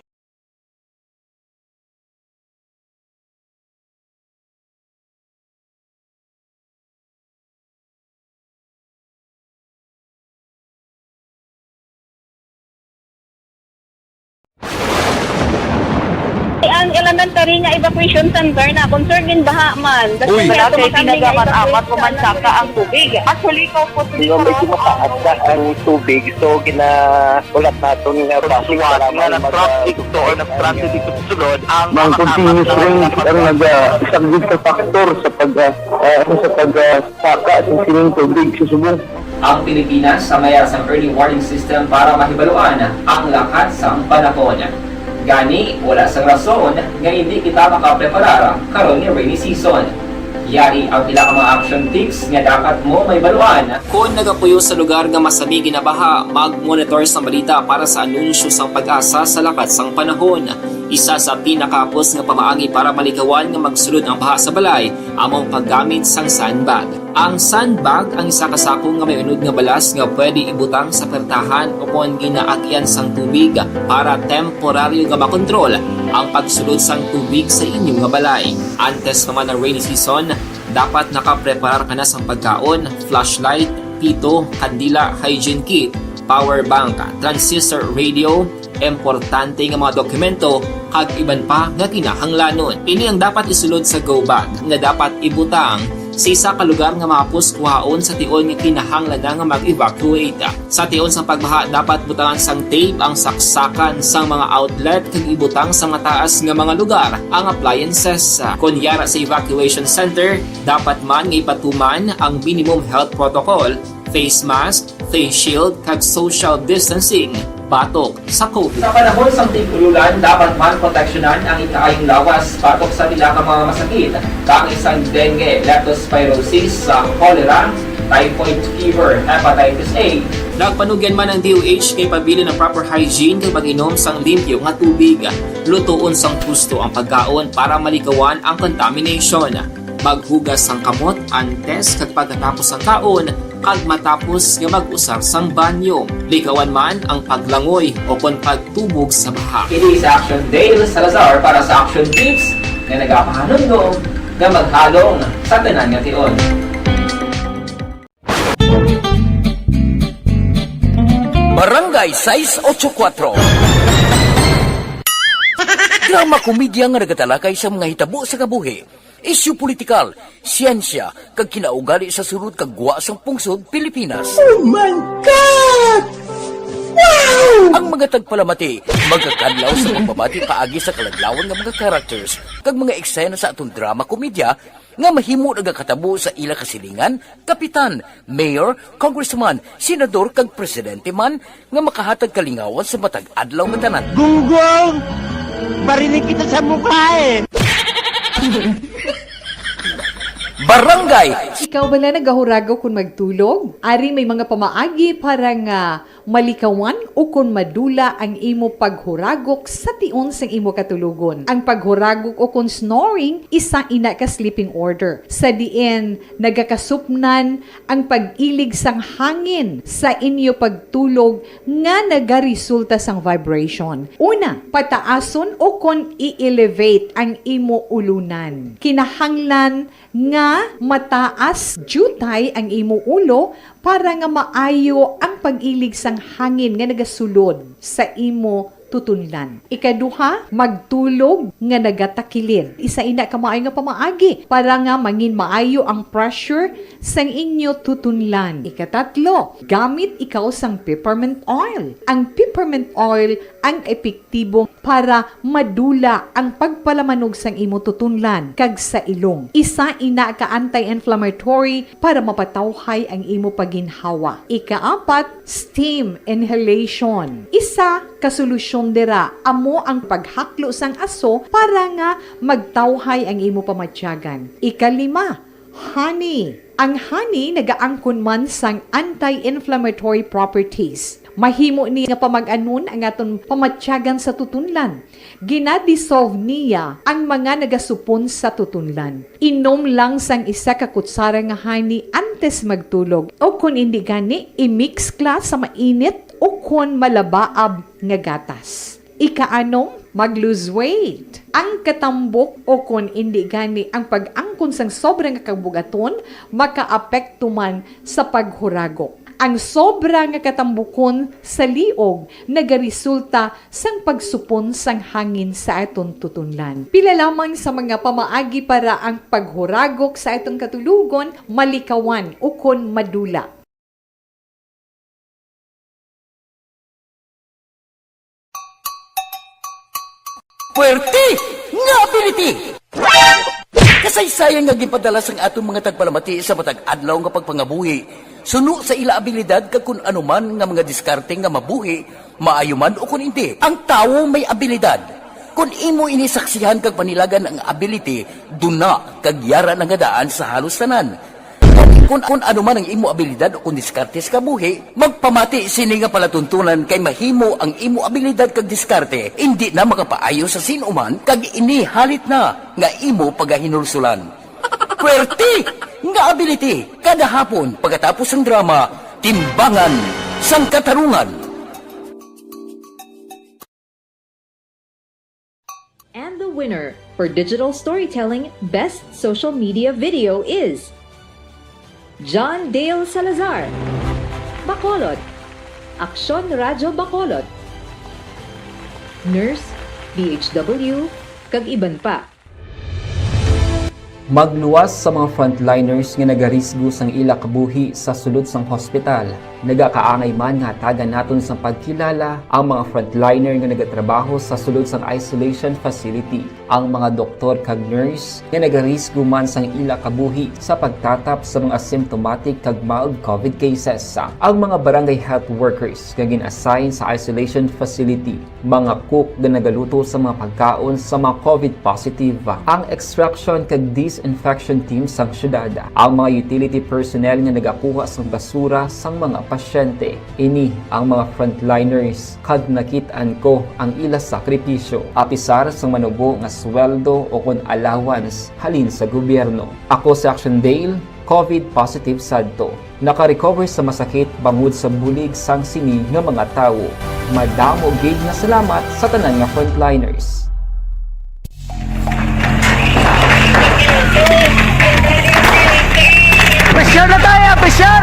Ang elementary nga evacuation center na concerned din baha man. Uy, kasi tinagaman amat pumansaka ang tubig. Actually, ko po Medyo mataas na ang tubig, so ginaulat natin nga traffic para traffic to or nag-traffic dito sa sulod ang Mang continuous rin ang isang good factor sa pagsaka ng sining tubig sa subong. Ang Pilipinas sa mayas ang early warning system para mahibaluan ang lakat sa panahon. Gani, wala sa rason nga hindi kita makapreparar karon ni rainy season. Yari ang ilang mga action tips nga dapat mo may baluan. Kung nagapuyo sa lugar nga masabi ginabaha, mag-monitor sa balita para sa anunsyo sang pag-asa sa lakat sang panahon. Isa sa pinakapos nga pamaagi para malikawan nga magsulod ang baha sa balay, among paggamit sang sandbag. Ang sandbag ang isa kasako nga may unod nga balas nga pwede ibutang sa pertahan o kung ginaagyan sang tubig para temporaryo nga makontrol ang pagsulod sang tubig sa inyong nga balay. Antes naman ng rainy season, dapat nakapreparar ka na sang pagkaon, flashlight, pito, kandila, hygiene kit, power bank, transistor radio, importante nga mga dokumento kag iban pa nga kinahanglanon. Ini ang dapat isulod sa go bag nga dapat ibutang sa isa ka lugar nga mapus kuhaon sa tion nga kinahanglan nga mag-evacuate. Sa tion sa pagbaha dapat butangan sang tape ang saksakan sang mga outlet kag ibutang sa mataas nga mga lugar ang appliances. Kunyara sa evacuation center, dapat man nga ipatuman ang minimum health protocol, face mask, face shield kag social distancing. Batok sa COVID. Sa panahon sa tig-ululan, dapat man proteksyonan ang ikaayong lawas batok sa pila ka mga masakit. Kang isang dengue, leptospirosis, cholera, typhoid fever, hepatitis A. Nagpanugyan man ang DOH kay pabili ng proper hygiene kay pag-inom sang limpyo nga tubig. Lutuon sang husto ang pagkaon para malikawan ang contamination. Maghugas sang kamot antes kag pagkatapos ang kaon kag matapos nga mag-usar sang banyo. Likawan man ang paglangoy o kon pagtubog sa baha. Ini sa Action Dale Salazar para sa Action Tips nga nagapahanundong nga maghalong sa tanan nga tion. Barangay 684. Drama komedya nga nagatalakay sa mga hitabo sa kabuhi, isyu politikal, siyensya, kag kinaugali sa surut kag guwa sang pungsod Pilipinas. Oh my God! Wow! Ang mga tagpalamati, magkakadlaw sa pagbabati paagi sa kalaglawan nga mga characters kag mga eksena sa atong drama komedya nga mahimo nagakatabo sa ila kasilingan, kapitan, mayor, congressman, senador kag presidente man nga makahatag kalingawan sa matag adlaw nga tanan. Gunggong! Barinig kita sa mukha eh! Barangay! Ikaw ba na nagahuragaw kung magtulog? Ari may mga pamaagi para nga malikawan o kung madula ang imo paghuragok sa tion sang imo katulugon. Ang paghuragok o kung snoring, isa ina ka sleeping order. Sa diin, nagakasupnan ang pag-ilig sang hangin sa inyo pagtulog nga nagaresulta sang vibration. Una, pataason o kung i-elevate ang imo ulunan. Kinahanglan nga mataas jutay ang imo ulo para nga maayo ang pag-ilig sang hangin nga nagasulod sa imo tutunlan. Ikaduha, magtulog nga nagatakilid. Isa ina ka maayo nga pamaagi para nga mangin maayo ang pressure sang inyo tutunlan. Ikatatlo, gamit ikaw sang peppermint oil. Ang peppermint oil ang epektibo para madula ang pagpalamanog sang imo tutunlan kag sa ilong. Isa ina ka anti-inflammatory para mapatawhay ang imo paginhawa. Ikaapat, steam inhalation. Isa ka solusyon dira amo ang paghaklo sang aso para nga magtawhay ang imo pamatyagan. Ikalima, honey. Ang honey nagaangkon man sang anti-inflammatory properties. Mahimo ni nga pamag-anon ang aton pamatyagan sa tutunlan. Ginadissolve niya ang mga nagasupon sa tutunlan. Inom lang sang isa ka kutsara nga honey antes magtulog. O kung hindi gani, i-mix class sa mainit o kung malabaab nga gatas. Ikaanong, mag-lose weight. Ang katambok o kung hindi gani ang pag-angkon sang sobrang kabugaton, makaapekto man sa paghuragok. Ang sobra nga katambukon sa liog nagaresulta sang pagsupon sang hangin sa aton tutunlan. Pila lamang sa mga pamaagi para ang paghuragok sa atong katulugon malikawan o kon madula. Puwerte nga ability! Kasaysayan nga gipadala sang atong mga tagpalamati sa matag adlaw nga pagpangabuhi. Suno sa ila abilidad kag kun anuman nga mga diskarte nga mabuhi, maayo man o kun hindi. Ang tawo may abilidad. Kung imo inisaksihan kag panilagan ang ability, duna kag yara nga daan sa halos tanan. Kung anuman ang imo abilidad o kung diskarte sa kabuhi, magpamati sini nga palatuntunan kay mahimo ang imo abilidad kag diskarte, hindi na makapaayo sa sinuman kag inihalit na nga imo pagahinulsulan. Puwerte nga ability kada hapon pagkatapos ng drama, Timbangan sang Katarungan. And the winner for Digital Storytelling Best Social Media Video is John Dale Salazar, Bacolod, Aksyon Radyo Bacolod, Nurse, DHW, kag iban pa. Magluwas sa mga frontliners nga nagarisgo sang ila kabuhi sa sulod sang hospital. Nagakaangay man nga tagan naton sa pagkilala ang mga frontliner nga nagatrabaho sa sulod sang isolation facility. Ang mga doktor kag nurse nga nagarisgo man sang ila kabuhi sa pagtatap sa mga asymptomatic kag mild COVID cases. Ang mga barangay health workers nga gin-assign sa isolation facility, mga cook nga nagaluto sa mga pagkaon sa mga COVID positive. Ang extraction kag disinfection team sang syudad, ang mga utility personnel nga nagakuha sang basura sang mga pasyente. Ini ang mga frontliners kag nakit-an ko ang ila sakripisyo apisar sang manubo nga sweldo o kon allowance halin sa gobyerno. Ako si Action Dale, COVID positive sadto. Naka-recover sa masakit bangod sa bulig sang sini nga mga tawo. Madamo gid nga salamat sa tanan nga frontliners. Pressure na tayo! Pressure!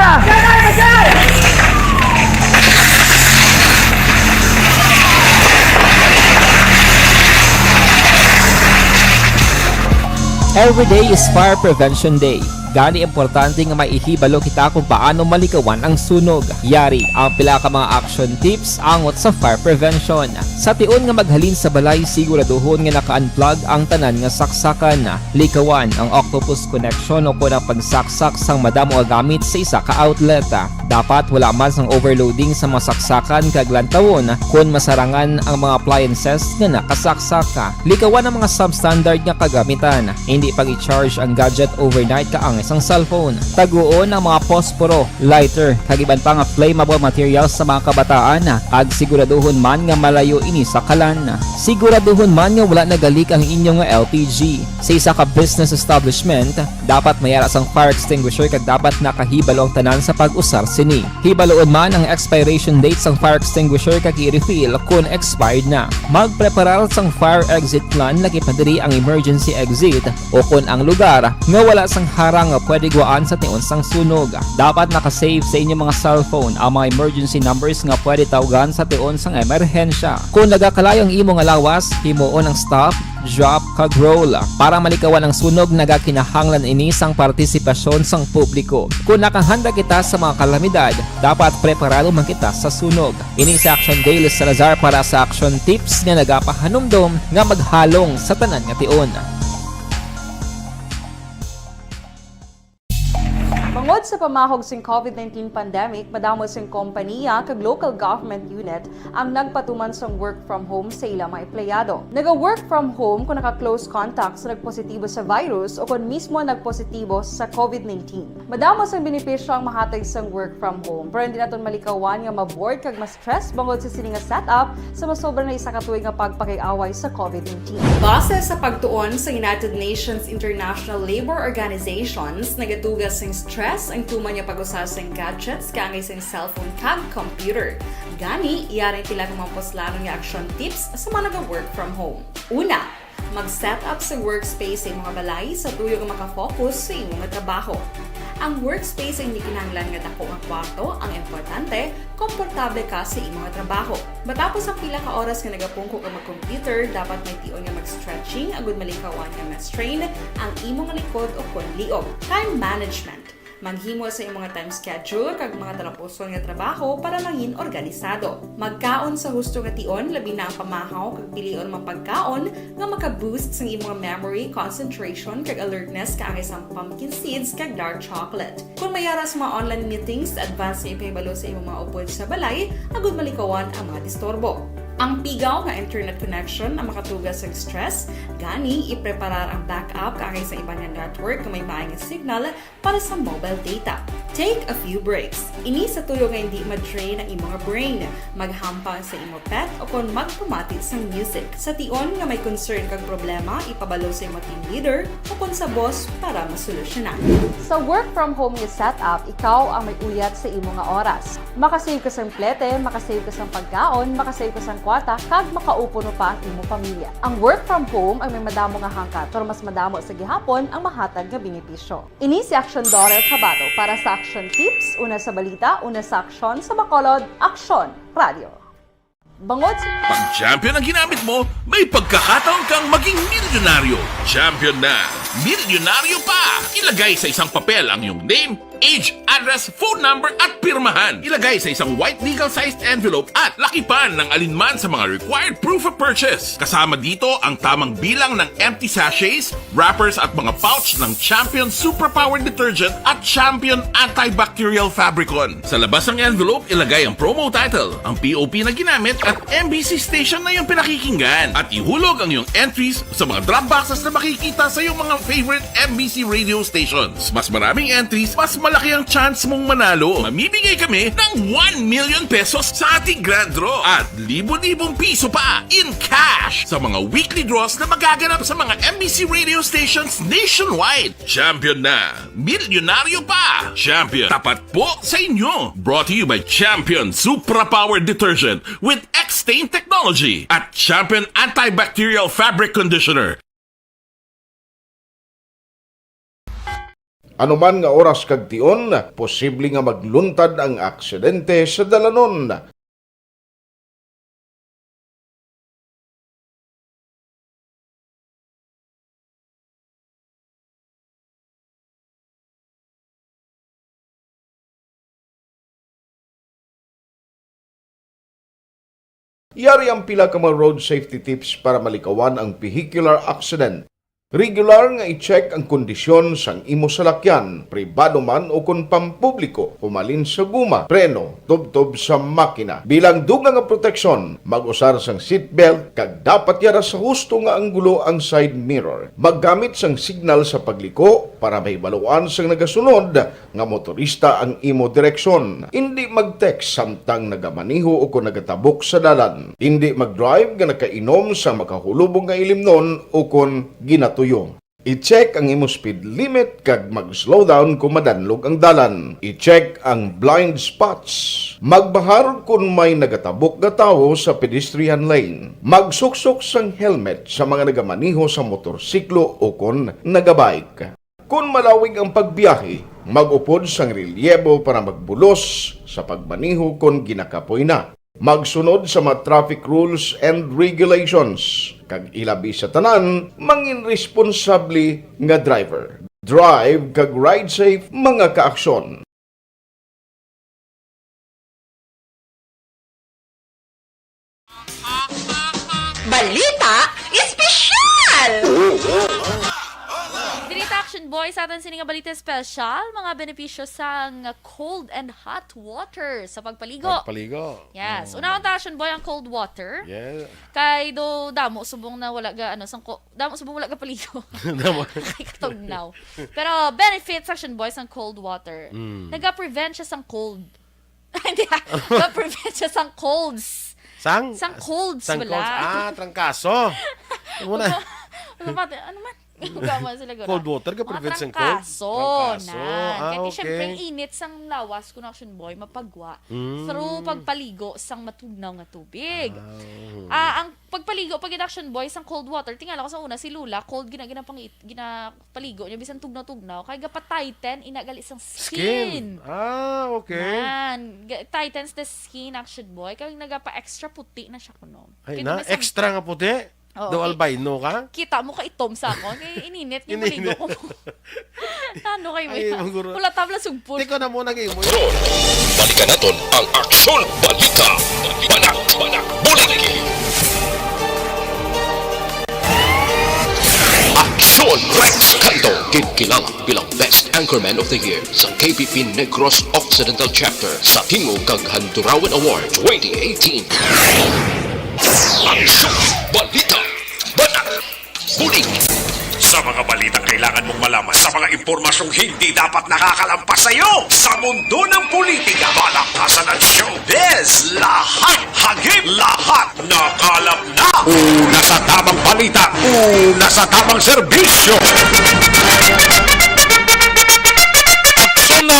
Every day is Fire Prevention Day. Gani importante nga maihibalo kita kung paano malikawan ang sunog. Yari ang pila ka mga action tips angot sa fire prevention. Sa tion nga maghalin sa balay, siguraduhon nga naka-unplug ang tanan nga saksakan. Likawan ang octopus connection o kung ang pagsaksak sang madamo nga gamit sa isa ka outlet. Dapat wala man sang overloading sa mga saksakan kag lantawon kung masarangan ang mga appliances nga nakasaksaka. Likawan ang mga substandard nga kagamitan. Hindi pag i-charge ang gadget overnight kaangay isang cellphone. Taguon ang mga posporo, lighter, kagiban pa nga flammable materials sa mga kabataan, ag siguraduhon man nga malayo ini sa kalan. Siguraduhon man nga wala nagalik ang inyong LPG. Sa isa ka business establishment, dapat mayara sang fire extinguisher kag dapat nakahibalo ang tanan sa pag-usar sini. Hibaloon man ang expiration date sang fire extinguisher kag i-refill kung expired na. Magpreparar sang fire exit plan lagi padiri ang emergency exit o kung ang lugar nga wala sang harang nga pwede guaan sa tion sang sunog. Dapat nakasave sa inyong mga cellphone ang mga emergency numbers nga pwede tawagan sa tion sang emerhensya. Kung nagakalayo ang imo nga lawas, himuon ang stop, drop kag roll para malikawan ang sunog nagakinahanglan ini sang partisipasyon sang publiko. Kung nakahanda kita sa mga kalamidad, dapat preparado man kita sa sunog. Ini sa Action Daily Salazar para sa Action Tips nga nagapahanumdom nga maghalong sa tanan nga tion. Bangod sa pamahog sing COVID-19 pandemic, madamo sing kompanya kag local government unit ang nagpatuman sang work from home sa ilang mga empleyado. Naga-work from home kung naka-close contact sa nagpositibo sa virus o kung mismo nagpositibo sa COVID-19. Madamo sang benepisyo ang mahatag sang work from home, pero hindi naton malikawan nga ma-bored kag ma-stress bangod sa sini nga setup sa masobra na isa ka tuig nga pagpakiaway sa COVID-19. Base sa pagtuon sa United Nations International Labor Organizations, nagatugas sing stress ang tuman niya pag-usas sa gadgets kangay sa cellphone kag computer. Gani, iyaring pila ng mga poslanong nga action tips sa mga nag-work from home. Una, mag-set up sa workspace sa mga balay sa tuyo nga makafocus sa imong trabaho. Ang workspace ay hindi kinahanglan nga dako nga kwarto, ang importante, komportable ka sa imong trabaho. Matapos ang pila ka oras nga nagapungko ka mag-computer, dapat may tion nga mag-stretching agud malikawan nga ma-strain ang imong likod o kon liog. Time management. Maghimo sa imong time schedule kag mga talapuson nga trabaho para maging organisado. Magkaon sa husto nga tion, labi na ang pamahaw kag pilion mang pagkaon nga maka-boost sa imong memory, concentration kag alertness kaangay sang pumpkin seeds kag dark chocolate. Kung mayaras mga online meetings, advance nga ipahibalo sa imong mga upod sa balay, agud malikawan ang mga disturbo. Ang pigaw nga internet connection ang makatugas sa stress, gani ipreparar ang backup kaangay sa ibang network na may maayong signal para sa mobile data. Take a few breaks. Ini sa tuyo nga hindi ma-drain ang imong brain, maghampang sa imong pet o kung magpumati sa music. Sa tion nga may concern kag problema, ipabalo sa imong team leader o kung sa boss para masolusyonan. Sa work from home nga setup, ikaw ang may uyat sa imong nga oras. Makasave ka sa plete, makasave ka sa pagkaon, makasave ka sa kwata, kag makaupo no pa ang imong pamilya. Ang work from home ay may madamo nga hangkat, pero mas madamo sa gihapon ang mahatag nga benepisyo. Ini si Action Dorel Cabato para sa Action Tips, una sa balita, una sa aksyon, sa Bacolod, Aksyon Radio. Bangod sa... Pag champion ang ginamit mo, may pagkakataon kang maging milyonaryo. Champion na! Milyonaryo pa! Ilagay sa isang papel ang iyong name, age, address, phone number at pirmahan. Ilagay sa isang white legal-sized envelope at lakipan ng alinman sa mga required proof of purchase. Kasama dito ang tamang bilang ng empty sachets, wrappers at mga pouch ng Champion Superpower Detergent at Champion Antibacterial Fabricon. Sa labas ng envelope, ilagay ang promo title, ang POP na ginamit at MBC station na iyong pinakikinggan. At ihulog ang iyong entries sa mga drop boxes na makikita sa iyong mga favorite MBC radio stations. Mas maraming entries, mas malaki ang chance mong manalo. Mamimigay kami ng 1 million pesos sa ating grand draw at libo-libong piso pa in cash sa mga weekly draws na magaganap sa mga MBC radio stations nationwide. Champion na! Milyonaryo pa! Champion, tapat po sa inyo! Brought to you by Champion Supra Power Detergent with X-Stain Technology at Champion Antibacterial Fabric Conditioner. Anuman nga oras kag tion, posible nga magluntad ang aksidente sa dalanon. Yari ang pila ka mga road safety tips para malikawan ang vehicular accident. Regular nga i-check ang kondisyon sang imo salakyan, pribado man o kung pampubliko, humalin sa guma, preno, tubtob sa makina. Bilang dugang nga proteksyon, mag-usar sang seatbelt, kag dapat yara sa husto nga anggulo ang side mirror. Maggamit sang signal sa pagliko para mahibaluan sang nagasunod nga motorista ang imo direksyon. Hindi mag-text samtang nagamaniho o kung nagatabok sa dalan. Hindi mag-drive nga nakainom sa makahulubong nga ilimnon o kung ginatuyo. I-check ang imo speed limit kag mag-slow down kung madanlog ang dalan. I-check ang blind spots. Magbahar kung may nagatabok na tao sa pedestrian lane. Magsuksok sang helmet sa mga nagamaniho sa motorsiklo o kung nagabike. Kung malawig ang pagbiyahe, mag-upod sang relyebo para magbulos sa pagmaniho kung ginakapoy na. Magsunod sa mga traffic rules and regulations. Kag ilabi sa tanan, mangin responsable nga driver. Drive kag ride safe mga kaaksyon. Balita Espesyal! Dinita Action Boy sa atin sininga balita special, mga benepisyo sa cold and hot water sa pagpaligo. Yes. Unang Action Boy ang cold water. Yeah. Kay do damo subong na wala ga damo subong wala ga paligo. Kay katugnaw. Pero benefits Action Boy ang cold water. Naga-prevent siya sang cold. Hindi. Naga-prevent siya sang colds. Sang colds sang wala. colds. Trangkaso. Ano man? Cold water ka prevent sang cold? Trangkaso. Kaya okay. siyempre, init sang lawas kung Action Boy, mapagwa. Through pagpaligo sang matugnaw nga tubig. Ang pagpaligo, pag Action Boy, sang cold water, tingala ko sa una, si Lula, cold ginapaligo niya, bisan tugnaw-tugnaw, kaya gapa-tighten, inagali sang skin. Okay. Tightens the skin, Action Boy, kaya nagapa-extra puti na siya kuno. Ay na, extra nga puti? Do albino ka? Kita mo ka itom sa ako. Kaya ininit yung maligo ko. Ano kayo mo? Wala tabla sugpon. Hindi ko na muna kayo mo. Balikan natin ang Aksyon Balita. Banak Buliki. Aksyon Rex Canto, kilala bilang Best Anchorman of the Year sa KPP Negros Occidental Chapter sa Tingog kag Handurawan Award 2018. Aksyon Balita. Banak Buliki. Sa mga balitang kailangan mong malaman, sa mga impormasyong hindi dapat nakakalampas sa iyo, sa mundo ng politika, palakasan at showbiz, lahat hagip, lahat nakalap na. Una sa tamang balita, una sa tamang serbisyo.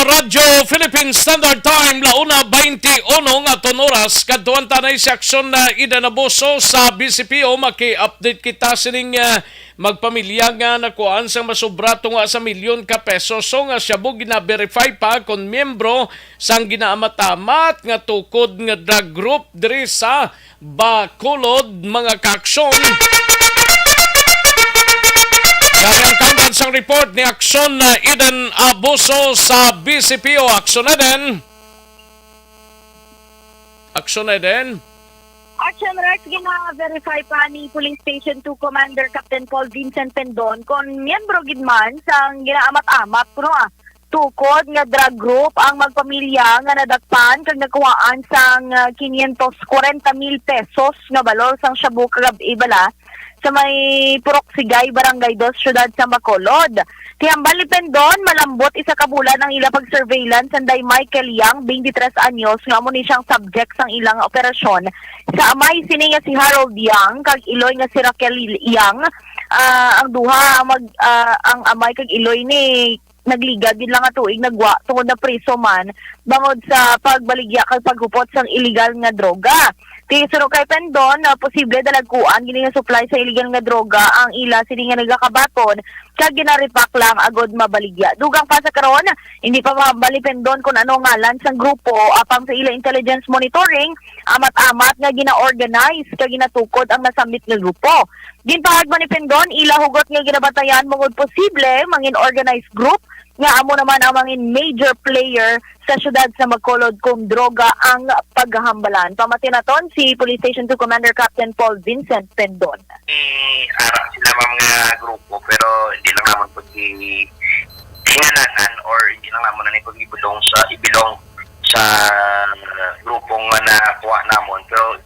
Radyo Philippine Standard Time launa 21 nga oras kadtuan tanay sa aksyon na idanaboso sa BCPO maki-update kita sining magpamilya nga nakuhaan sang masobrato nga sa milyon ka pesos so nga siya bug gina-verify pa kon miyembro sang ginaamat-amat nga tukod nga drug group diri sa Bacolod mga kaaksyon. Karang tangkad sang report ni Aksyon na Eden Abuso sa BCPO. Aksyon Eden. Action Rex, gina-verify pa ni Police Station 2 Commander Captain Paul Vincent Pendon kung miyembro gidman sang ginaamat-amat kuno tukod nga drug group ang magpamilya nga nadakpan kag nakuhaan sang 540,000 pesos nga balor sang Shabu kag ibala sa may Purok Sigay, Barangay 2, Syudad sa Bacolod. Tihambal ni Pendon, malambot isa ka bulan ang ila pag-surveillance sanday Michael Yang, 23 anyos, nga mo ni siyang subject sang ilang operasyon. Sa amay sini nga si Harold Yang, kag iloy nga si Raquel Yang, ang duha ang amay kag iloy ni nagliga din lang nga tuig nagwa tungod na preso man bangod sa pagbaligya kag paghupot sang illegal nga droga. Tisuro kay Pendon na posible dalagkuan gini nga supply sa illegal nga droga ang ila sini nga nagakabaton kag ginaripak lang agod mabaligya. Dugang pa sa karon hindi pa mabali Pendon kung ano ngalan sang grupo apang sa ila intelligence monitoring amat-amat nga gina-organize kag ginatukod ang nasambit nga grupo. Ginpahag man ni Pendon ila hugot nga ginabatayan mangod posible mangin organized group nga amo naman ang mga major player sa syudad sa Bacolod kung droga ang paghahambalan. Pamatinaton si Police Station 2 Commander Captain Paul Vincent Pendon. Ara sila mga grupo pero hindi lang naman pag hingalanan or hindi lang naman na ibilong sa grupong nakuha namon pero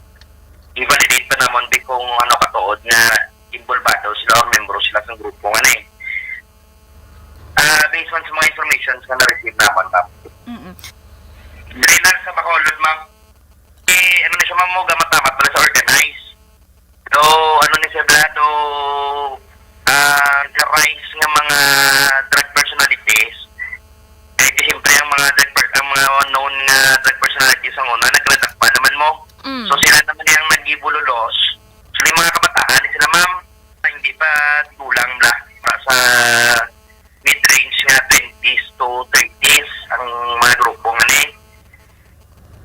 i-validate pa namon di kung ano katuod na involvado sila o membro sila sa grupo nga na based on sa mga information na na-receive naman ma'am. Dili lang sa Bacolod ma'am ano na siya ma'am mo gamatamat pala sa organize so ano ni siya blado the-rise nga mga drug personalities siyempre ang mga known nga drug personalities ang una naglatakpa naman mo so sila naman yung nag-ibululos so yung mga kabataan sila ma'am hindi pa tulang sa mid-range nga 20s to 30s ang mga grupo nga na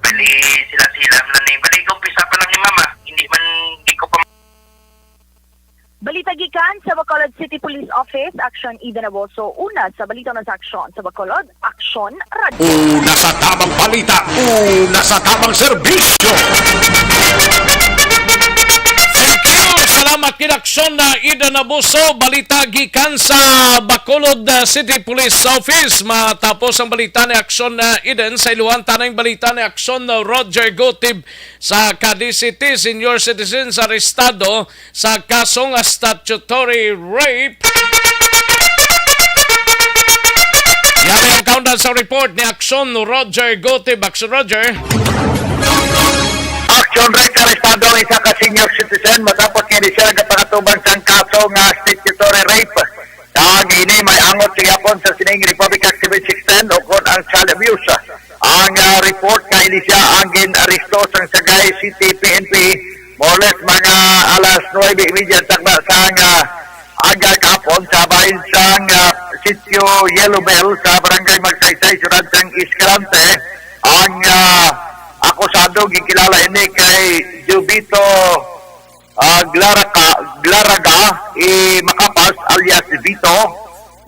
bali sila na bali umpisa pa lang ni mama hindi ko pa Balita gikan sa Bacolod City Police Office, Action Ida Naboso. Una sa balita ng aksyon sa Bacolod, Action Radio. Una sa tamang balita, una sa tamang serbisyo. Salamat kinaksyon na Ida Naboso. Balita gikan sa Bacolod City Police Office. Matapos ang balita ni Aksyon na Eden sa iluhan tanang balita ni Aksyon na Roger Gotib sa Cadiz City Senior Citizens arestado sa kasong statutory rape. Yan ang countdown sa report ni Aksyon Roger Gotib. Aksyon Roger. Action Rex arestado ang isa ka senior citizen matapos nga siya nagpakatubang sa kaso nga statutory rape. Ang ini may angot sa yapon sa sining Republic Act 7610 o kon ang child abuse. Ang report kay siya ang gin-aresto sa Sagay City PNP more or less mga alas 9:30 takba sa aga kapon sa bahin sa sitio Yellow Bell sa barangay Magsaysay syudad sang Escalante. Ang akusado gikilala ini kay Jubito Glaraga Makapas alias Vito.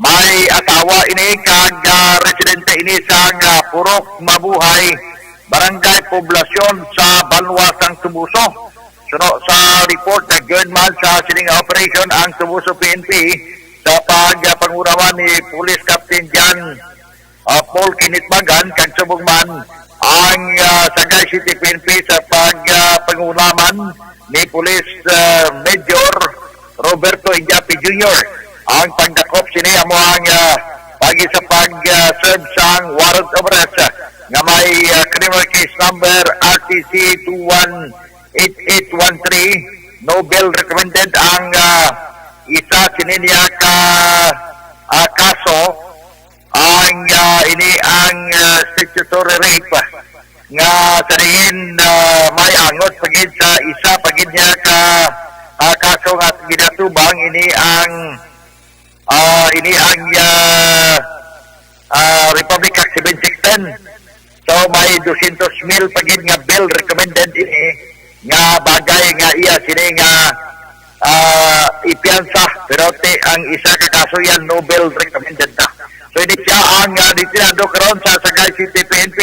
May asawa ini kag residente ini sa Purok Mabuhay barangay Poblasyon sa Banwasang Tubuso. Suno sa report na man sa sining operation ang Tubuso PNP sa pangurawan ni Police Captain Jan Paul Kinitmagan kag subugman ang Sagay City PNP sa pangulaman ni Police Major Roberto Ijapi Jr. Ang pagdakop sini amo ang pagi sa pag-serve sang warrant of arrest nga may criminal case number RTC 218813 no bail recommended ang isa sini niya kaso ang ini ang statutory rape nga saringin may angot pagid sa isa pagid niya kaso nga ginatubang ini ang Republic Act 7610. So may 200,000 pagid nga bill recommended ini nga bagay nga iya sini nga ipiyansa pero ang isa ka kaso yan no bill recommended na. So ini siya ang ditinado karon sa Sagay City PNP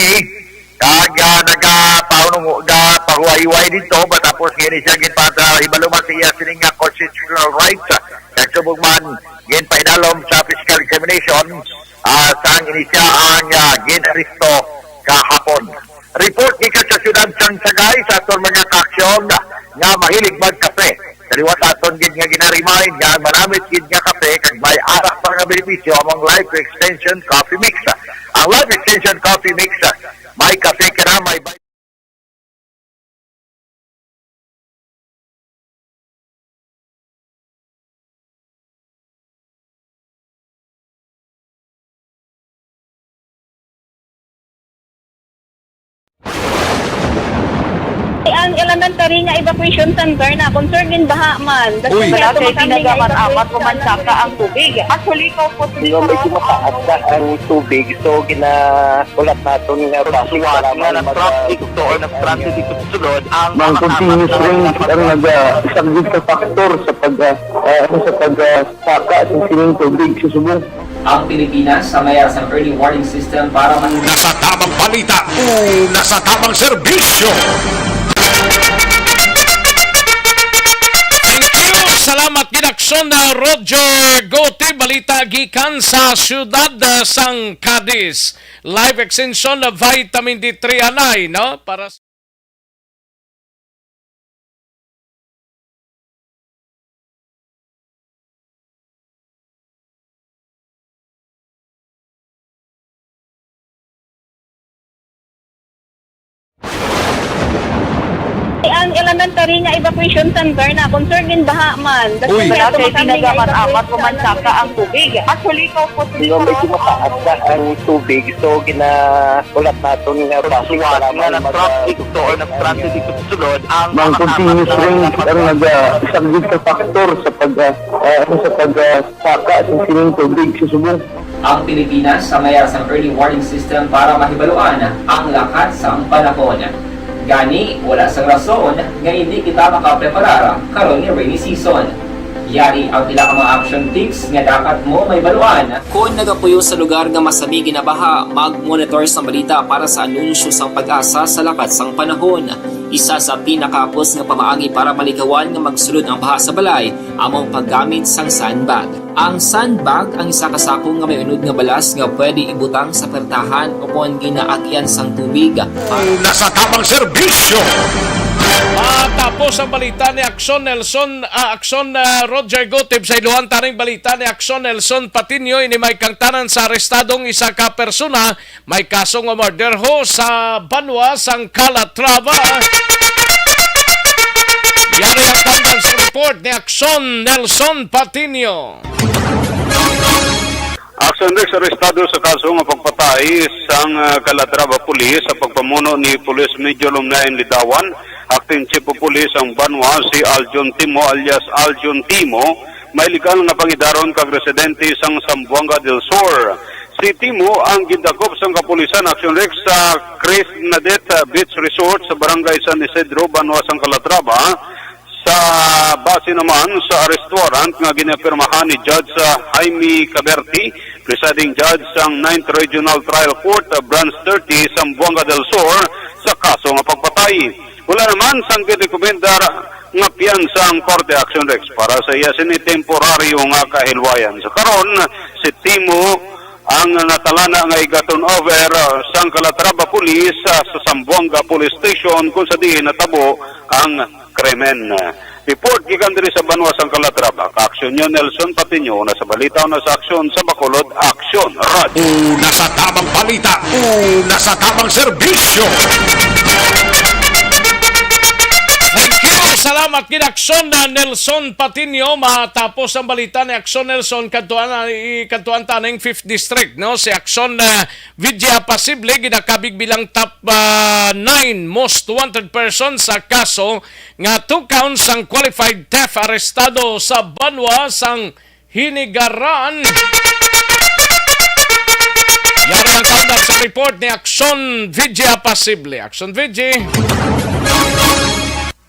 kag nagapahuwayway dito matapos ngini siya ginpata ibaluman siya sini nga constitutional rights kag subugman ginpainalom sa physical examination sang ini siya ang ginaresto kahapon. Report gikan sa syudad sang Sagay sa aton mga kaaksyon nga mahilig magkape. Kaliwat aton gid nga ginarimahin nga manamit gid nga kape kag may arak pa nga benepisyo among Life Extension Coffee Mix. Ang Life Extension Coffee Mix may kape ka na may ang elementary nga evacuation center na concern din baha man. Uy, kasi pinagamat-amat kumansaka ang tubig. Actually, ko po medyo mataas na ang tubig. So, ulat natin nga pasuwala nga nag-traffic to or nag-transit dito sa sulod. Ang continuous rain ang nag-isang sa factor sa pagsaka sa sining tubig sa subong. Ang Pilipinas sa mayroon ng early warning system para Nasa tamang balita, nasa tamang serbisyo. Salamat ginaksyon na Roger Gote, balita gikan sa siyudad sang Cadiz. Live extension na vitamin D3 anay, no? Para Ang elementary nga evacuation center na concern din baha man. Uy, kaya kaya pinagamat-amat pumansaka ang tubig. Actually, ikaw po Yung medyo mataas na ang tubig, so ulat natin nga pasiwala nga ng traffic to or ng-transit dito sa sulod ang mga continuous rain ang nag-isaglit na factor sa pagsaka sa sining tubig sa subong. ang Pilipinas sa mayroon ng early warning system para mahibaluan ang lakas ng panahon. Gani, wala sang rason nga hindi kita makapreparara karon ni rainy season. Yari ang pila ka mga action tips nga dapat mo may baluan. Kung nagapuyo sa lugar nga masabi ginabaha, mag-monitor sa balita para sa anunsyo sang pag-asa sa lakat sang panahon. Isa sa pinakapos nga pamaagi para maligawan nga magsulod ang baha sa balay, among paggamit sang sandbag. Ang sandbag ang isa kasakong nga may unod nga balas nga pwede ibutang sa pertahan upon ginaagyan sang tubig. Nasa tamang serbisyo. Matapos ang balita ni Akson Nelson, Roger Gotib sa iluhan taring balita ni Akson Nelson Patinio, ini may kangtanan sa arestadong isa ka persona, may kasong murder ho sa Banwa, sang Calatrava. Yari ang tamban sa report ni Akson Nelson Patinio. Action Rex arestado sa kaso ng pagpatay sang Calatrava Police sa pagpamuno ni Police Major Lumnayan Lidawan, acting chief of police ang Banwa si Aljon Timo alias Aljon Timo, may legal na pangidaron kag residente sang Zamboanga del Sur. Si Timo ang gindakop sang kapulisan Action Rex sa Chris Nadet Beach Resort sa barangay San Isidro, Banwa sang Calatrava. Sa base naman sa arrest warrant nga ginapirmahan ni Judge Jaime Caberti, presiding judge sang 9th Regional Trial Court, Branch 30, Zamboanga del Sur, sa kaso nga pagpatay. Wala naman sang girekomendar nga piyansa ang Korte Action Rex para sa iya sini temporaryo nga kahilwayan. Sa karon, si Timo ang natalana nga igaton over sang Calatrava Police sa Zamboanga Police Station kung sa diin natabo ang krimen. Report gikan diri sa Banwa sang Calatrava. Ka-aksyon nyo Nelson Patinio na sa balita na sa aksyon sa Bacolod Aksyon Radio. Nasa tamang balita, nasa tamang serbisyo. Thank you! Salamat kinaksyon na Nelson Patinio. Matapos ang balita ni Akson Nelson kantuan taneng 5th District, no? Si Akson Vidya Pasible ginakabig bilang top 9 most wanted person sa kaso nga 2 counts ang qualified theft arestado sa Banwa sang Hinigaran. Yari ang kaunat sa report ni Akson Vidya Pasible. Akson Vidya.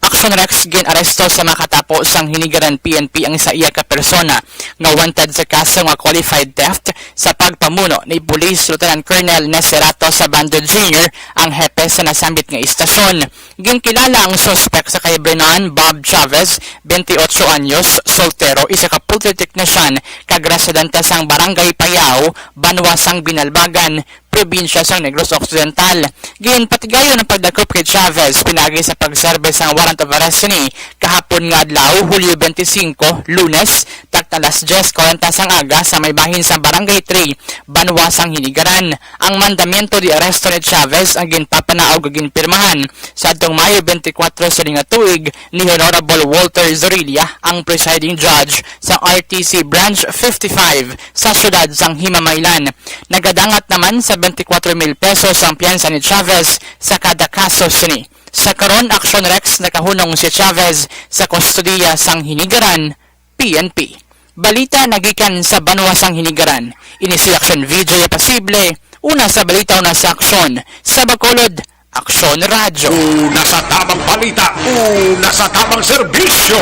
Action Rex gin-aresto sa makatapo sang Hinigaran PNP ang isa iya ka persona nga wanted sa kaso nga qualified theft sa pagpamuno ni Police Lieutenant Colonel Neserato Sabando Jr. ang hepe sa nasambit nga istasyon. Ginkilala ang suspect sa kay Brenan Bob Chavez, 28 anyos, soltero, isa ka poultry technician, kag residente sang Barangay Payao, Banwa sang Binalbagan, probinsya sang Negros Occidental. Ginpatigayon ang pagdakop kay Chavez pinagi sa pagserbe sang warrant of arrest ni kahapon nga adlaw Hulyo 25, Lunes, takta alas 10:40 sang aga sa may bahin sa Barangay 3, Banwa sang Hinigaran. Ang mandamiento di aresto ni Chavez ang ginpapanaog ug ginpirmahan sa adtong Mayo 24 sa tuig ni Honorable Walter Zorilla, ang presiding judge sa RTC Branch 55 sa siyudad sang Himamaylan. Nagadangat naman sa 24,000 pesos ang piyansa ni Chavez sa kada kaso sini. Sa karon Action Rex nakahunong si Chavez sa kustodiya sang Hinigaran, PNP. Balita nagikan sa Banwa sang Hinigaran. Ini si Action Vijay Pasible, una sa balita una sa aksyon sa Bacolod Aksyon Radio. Nasa tamang balita, nasa tamang serbisyo.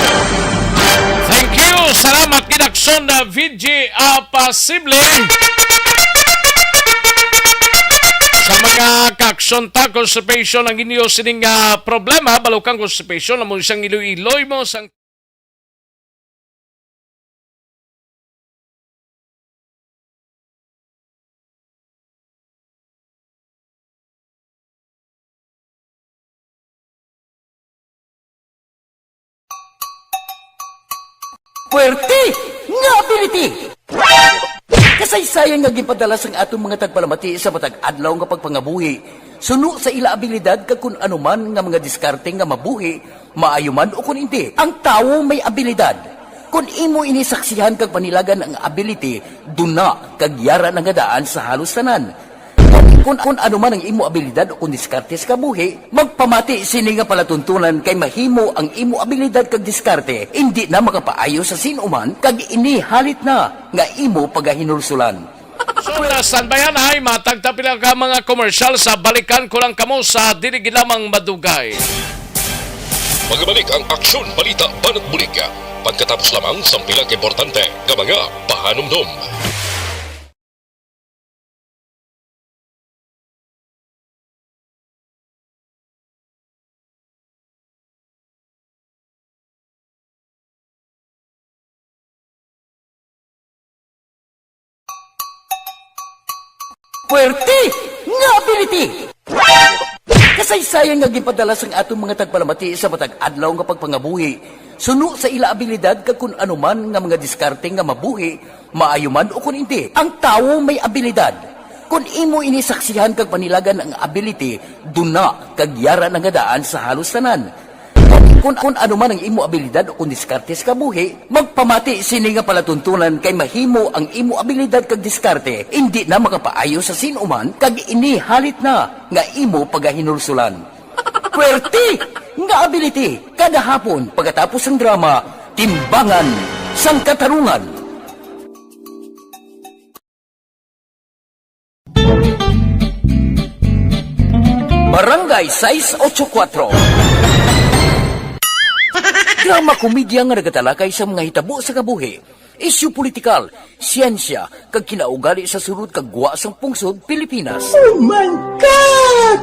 Thank you! Salamat kinaksyon aksyon na VG pasible sa mga ka-aksyon ta constipation ang inyo sining problema balukang constipation na mo isang iloy-iloy mo sang Puwerte nga ability! Kasaysayan nga gipadala sang atong mga tagpalamati sa matag adlaw nga pagpangabuhi. Suno sa ila abilidad kag kun anuman nga mga diskarte nga mabuhi, maayo man o kun hindi. Ang tawo may abilidad. Kung imo inisaksihan kag panilagan ang ability, duna kag yara nga daan sa halos tanan. Kung ano man ang imo abilidad o kung diskarte sa kabuhi, magpamati sini nga palatuntunan kay mahimo ang imo abilidad kag diskarte, hindi na makapaayo sa sinuman kag ini halit na nga imo pagahinulsulan. So, standbayan ay matagtapila ka mga komersyal sa balikan ko lang kamo sa dinig lamang madugay. Magbalik ang aksyon balita banat bulig. Pagkatapos lamang sa pilang importante nga mga pahanumdum. Puwerte nga ability! Kasaysayan nga gipadala sang atong mga tagpalamati sa matag adlaw nga pagpangabuhi. Suno sa ila abilidad kag kun anuman nga mga diskarte nga mabuhi, maayo man o kun hindi. Ang tawo may abilidad. Kung imo inisaksihan kag panilagan ang ability, duna kag yara nga daan sa halos tanan. Kung ano man ang imo abilidad o kung diskarte sa kabuhi, magpamati sini nga palatuntunan kay mahimo ang imo abilidad kag diskarte, hindi na makapaayo sa sinuman kag ini halit na nga imo pagahinulsulan. Puwerte nga ability kada hapon pagkatapos ng drama, Timbangan sang Katarungan. Barangay 684 Drama komedya nga nagatalakay sa mga hitabo sa kabuhi, isyu politikal, siyensya, kag kinaugali sa surut kag guwa sang pungsod Pilipinas. Oh my God!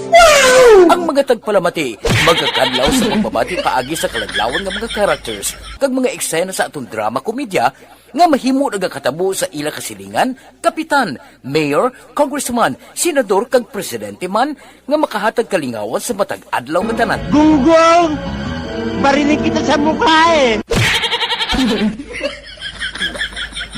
Wow! Ang mga tagpalamati, magkakadlaw sa pagbabati paagi sa kaladlawan nga mga characters, kag mga eksena sa atong drama komedya, nga mahimo nagakatabo sa ila kasilingan, kapitan, mayor, congressman, senador, kag presidente man, nga makahatag kalingawan sa matag adlaw nga tanan. Gunggong! Barinig kita sa mukha eh!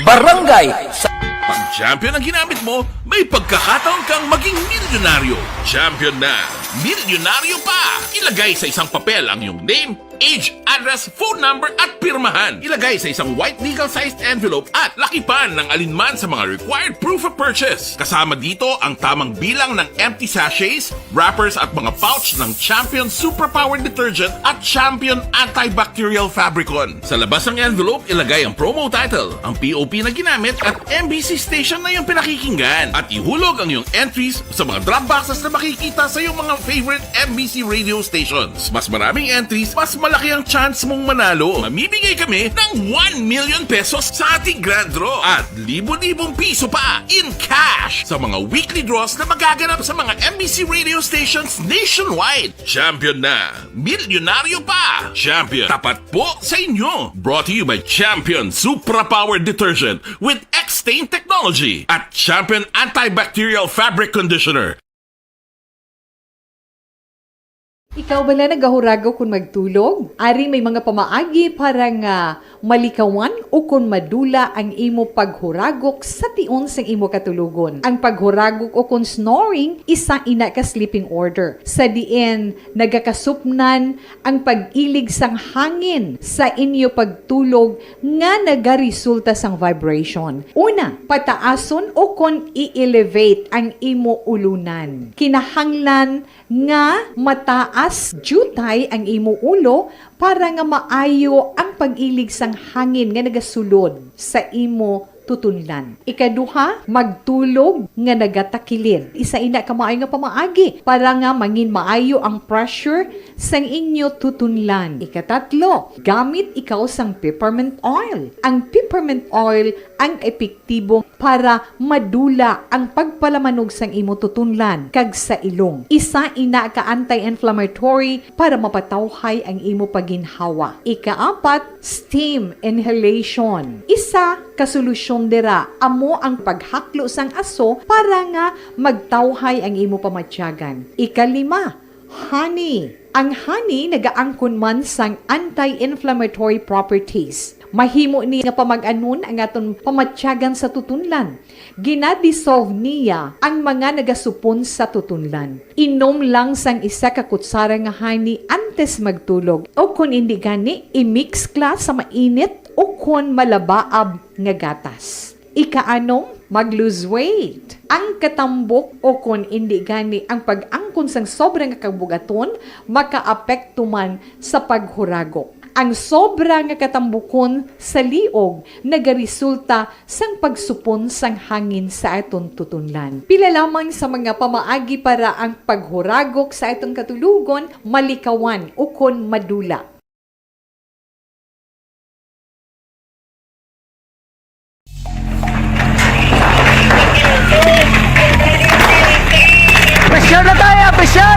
Barangay sa... Pag champion ang ginamit mo, may pagkakataon kang maging milyonaryo. Champion na! Milyonaryo pa! Ilagay sa isang papel ang iyong name, age, address, phone number at pirmahan. Ilagay sa isang white legal-sized envelope at lakipan ng alinman sa mga required proof of purchase. Kasama dito ang tamang bilang ng empty sachets, wrappers at mga pouch ng Champion Superpower Detergent at Champion Antibacterial Fabricon. Sa labas ng envelope, ilagay ang promo title, ang POP na ginamit at MBC station na yung pinakikinggan. At ihulog ang iyong entries sa mga drop boxes na makikita sa iyong mga favorite MBC radio stations. Mas maraming entries, mas malaki ang chance mong manalo. Mamimigay kami ng 1 million pesos sa ating grand draw at libo-libong piso pa in cash sa mga weekly draws na magaganap sa mga MBC radio stations nationwide. Champion na! Milyonaryo pa! Champion, tapat po sa inyo! Brought to you by Champion Supra Power Detergent with X-Stain Technology at Champion Antibacterial Fabric Conditioner. Ikaw ba na nagahurago kung magtulog? Ari may mga pamaagi para nga malikawan o kung madula ang imo paghuragok sa tion sang imo katulugon. Ang paghuragok o kung snoring, isa ina ka sleeping order. Sa diin, nagakasupnan ang pag-ilig sang hangin sa inyo pagtulog nga nagaresulta sang vibration. Una, pataason o kung i-elevate ang imo ulunan. Kinahanglan nga mataas jutay ang imo ulo para nga maayo ang pag-ilig sang hangin nga nagasulod sa imo tutunlan. Ikaduha, magtulog nga nagatakilid. Isa ina ka maayo nga pamaagi para nga mangin maayo ang pressure sang inyo tutunlan. Ikatatlo, gamit ikaw sang peppermint oil. Ang peppermint oil ang epektibo para madula ang pagpalamanog sang imo tutunlan kag sa ilong. Isa ina ka anti-inflammatory para mapatawhay ang imo paginhawa. Ikaapat, steam inhalation. Isa ka solusyon dira amo ang paghaklo sang aso para nga magtawhay ang imo pamatyagan. Ikalima, honey. Ang honey nagaangkon man sang anti-inflammatory properties. Mahimo ni nga pamag-anon ang aton pamatyagan sa tutunlan. Ginadissolve niya ang mga nagasupon sa tutunlan. Inom lang sang isa ka kutsara nga honey antes magtulog. O kung hindi gani, i-mix class sa mainit o kung malabaab nga gatas. Ikaanong, mag-lose weight. Ang katambok o kung hindi gani ang pag-angkon sang sobrang kabugaton, makaapekto man sa paghuragok. Ang sobra nga katambukon sa liog nagaresulta sang pagsupon sang hangin sa aton tutunlan. Pila lamang sa mga pamaagi para ang paghuragok sa aton katulugon malikawan o kon madula. Pressure na tayo! Pressure!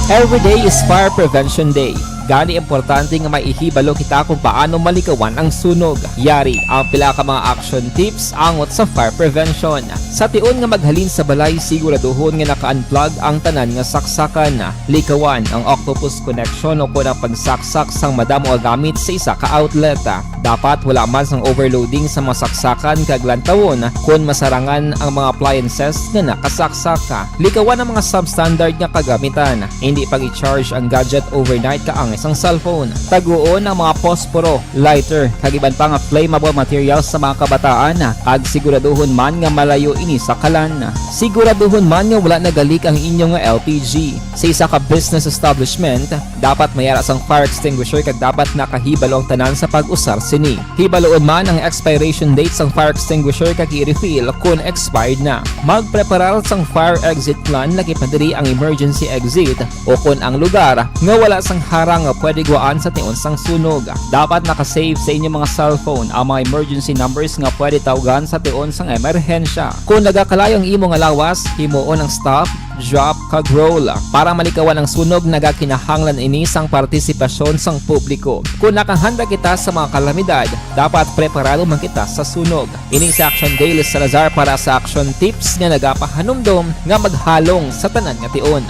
Every day is Fire Prevention Day. Gani importante nga maihibalo kita kung paano malikawan ang sunog. Yari ang pila ka mga action tips angot sa fire prevention. Sa tion nga maghalin sa balay, siguraduhon nga naka-unplug ang tanan nga saksakan. Likawan ang octopus connection o kung ang pagsaksak sang madamo gamit sa isa ka outlet. Dapat wala man sang overloading sa mga saksakan kag lantawon kung masarangan ang mga appliances nga nakasaksaka. Likawan ang mga substandard nga kagamitan. Hindi pag i-charge ang gadget overnight kaang isang cellphone. Taguon ang mga posporo, lighter, kag iban pa nga flammable materials sa mga kabataan. Kag siguraduhon man nga malayo ini sa kalan. Siguraduhon man nga wala nagalik ang inyong LPG. Sa isa ka business establishment, dapat mayara sang fire extinguisher kag dapat nakahibalo ang tanan sa pag-usar sini. Hibaloon man ang expiration date sang fire extinguisher kag i-refill kung expired na. Magpreparar sang fire exit plan lagi padiri ang emergency exit o kung ang lugar nga wala sang harang nga pwede guwaan sa tion sang sunog. Dapat nakasave sa inyong mga cellphone ang mga emergency numbers nga pwede tawagan sa tion sang emerhensya. Kung nagakalayo ang imo nga lawas, himuon ang stop, drop, kag roll. Para malikawan ang sunog, nagakinahanglan ini sang partisipasyon sang publiko. Kung nakahanda kita sa mga kalamidad, dapat preparado man kita sa sunog. Ini sa Action Daily Salazar para sa action tips nga nagapahanumdom nga maghalong sa tanan nga tion.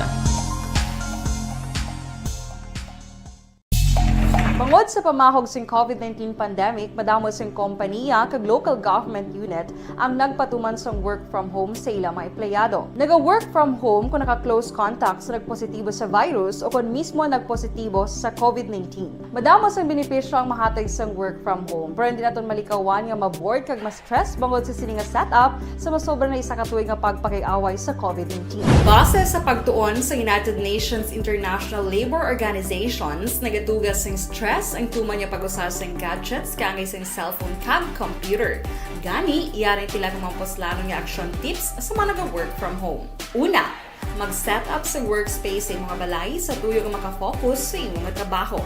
Bangod sa pamahog sing COVID-19 pandemic, madamo sing kompanya kag local government unit ang nagpatuman sang work from home sa ilang mga empleyado. Naga-work from home kung naka-close contact sa nagpositibo sa virus o kung mismo nagpositibo sa COVID-19. Madamo sang benepisyo ang mahatag sang work from home, pero hindi naton malikawan nga ma-bored kag ma-stress bangod sa sini nga setup sa masobra na isa ka tuig nga pagpakiaway sa COVID-19. Base sa pagtuon sa United Nations International Labor Organizations, nagatugas sing stress ang tuman niya pag-usar sa gadgets kangay sa cellphone kag computer. Gani, iyaring pila ng mga poslanong nga action tips sa mga nag-work from home. Una, mag-set up sa workspace sa mga balay sa tuyo nga makafocus sa imong trabaho.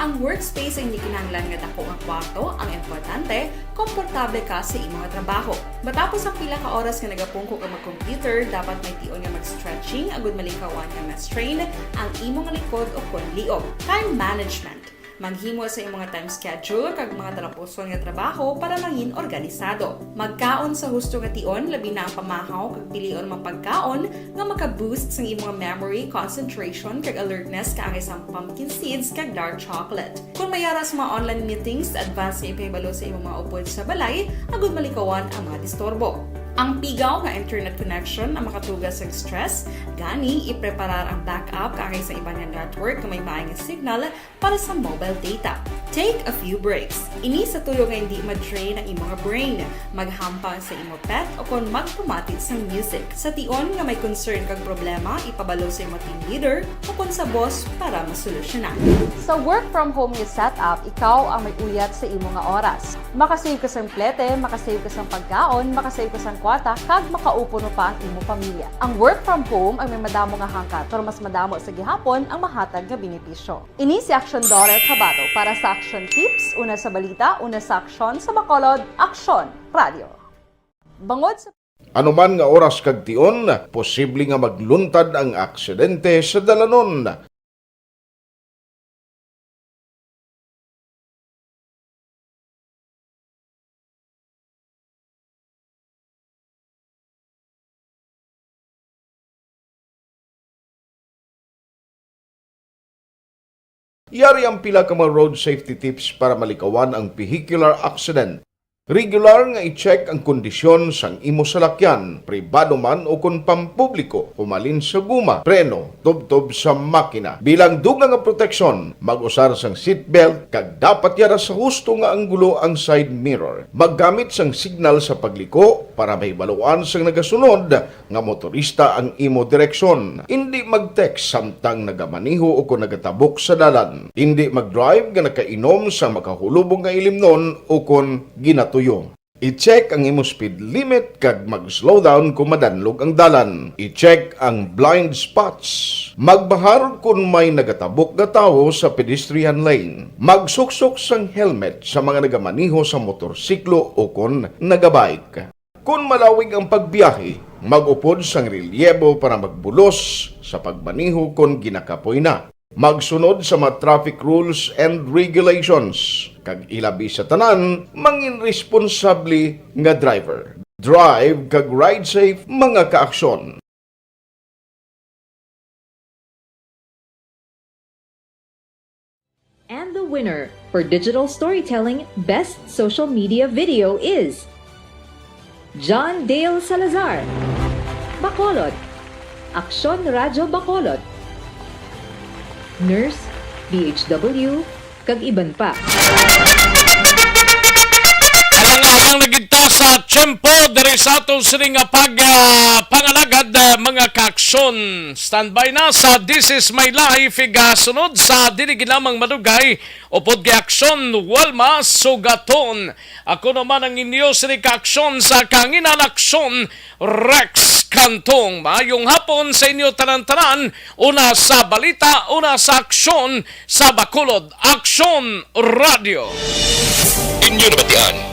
Ang workspace ay hindi kinahanglan nga dako ang kwarto, ang importante, komportable ka sa imong trabaho. Matapos ang pila ka oras nga nagapungko ka mag-computer, dapat may tion nga mag-stretching agud malikawan nga ma-strain ang imong likod o kon liog. Time management. Maghimo sa imong time schedule kag mga tarapuson nga trabaho para maging organisado. Magkaon sa husto nga tion, labi na ang pamahaw kag pilion mang pagkaon nga maka-boost sa imong memory, concentration kag alertness kaangay sang pumpkin seeds kag dark chocolate. Kung mayara sa mga online meetings, advance nga ipahibalo sa imong mga upod sa balay agud malikawan ang mga disturbo. Ang pigaw nga internet connection ang makatugas sa stress, gani ipreparar ang backup kaagay sa iba nga network na may maayong signal para sa mobile data. Take a few breaks. Ini sa tuyo nga hindi ma-drain ang imong brain, maghampang sa imo pet o kon magpumatit sa music. Sa tion nga may concern kag problema, ipabalo sa imo team leader o kon sa boss para masolusyonan. Sa work from home nga setup, ikaw ang may uyat sa imo nga oras. Makasave ka sa plete, makasave ka sa pagkaon, makasave ka sa kwata, kag makaupo no pa ang imo pamilya. Ang work from home ay may madamo nga hangkat, pero mas madamo sa gihapon ang mahatag nga benepisyo. Ini si Action Dore Cabato para sa Action Tips, una sa balita, una sa aksyon sa Bacolod, Action Radio. Bangod sa Anuman nga oras kag tion, posible nga magluntad ang aksidente sa dalanon. Yari ang pila ka mga road safety tips para malikawan ang vehicular accident. Regular nga i-check ang kondisyon sang imo salakyan, pribado man o kung pampubliko, humalin sa guma, preno, tubtob sa makina. Bilang dugang nga proteksyon, mag-usar sang seatbelt, kag dapat yara sa husto nga anggulo ang side mirror. Maggamit sang signal sa pagliko para mahibaluan sang nagasunod nga motorista ang imo direksyon. Hindi mag-text samtang nagamaniho o kung nagatabok sa dalan. Hindi mag-drive nga nakainom sa makahulubong nga ilimnon o kung ginatuyo. I-check ang imo speed limit kag mag-slow down kung madanlog ang dalan. I-check ang blind spots. Magbahar kung may nagatabok nga tawo sa pedestrian lane. Magsuksok sang helmet sa mga nagamaniho sa motorsiklo o kung nagabike. Kung malawig ang pagbiyahe, mag-upod sang relyebo para magbulos sa pagbaniho kung ginakapoy na. Magsunod sa mga traffic rules and regulations. Kag ilabi sa tanan, mangin responsable nga driver. Drive kag ride safe mga kaaksyon. And the winner for Digital Storytelling Best Social Media Video is John Dale Salazar, Bacolod, Aksyon Radyo Bacolod, Nurse, BHW, kag iban pa. Alang nagita sa tiyempo diri sa ato sining pangalagad mga kaaksyon. Standby na sa This Is My Life sunod sa dili lamang madugay upod kay aksyon Walma Sugaton. Ako naman ang inyo sining kaaksyon sa Kanginan Aksyon Rex Kantong. Maayong hapon sa inyo tanan-tanan. Una sa balita, una sa aksyon sa Bacolod Aksyon Radio. Inyo nabatian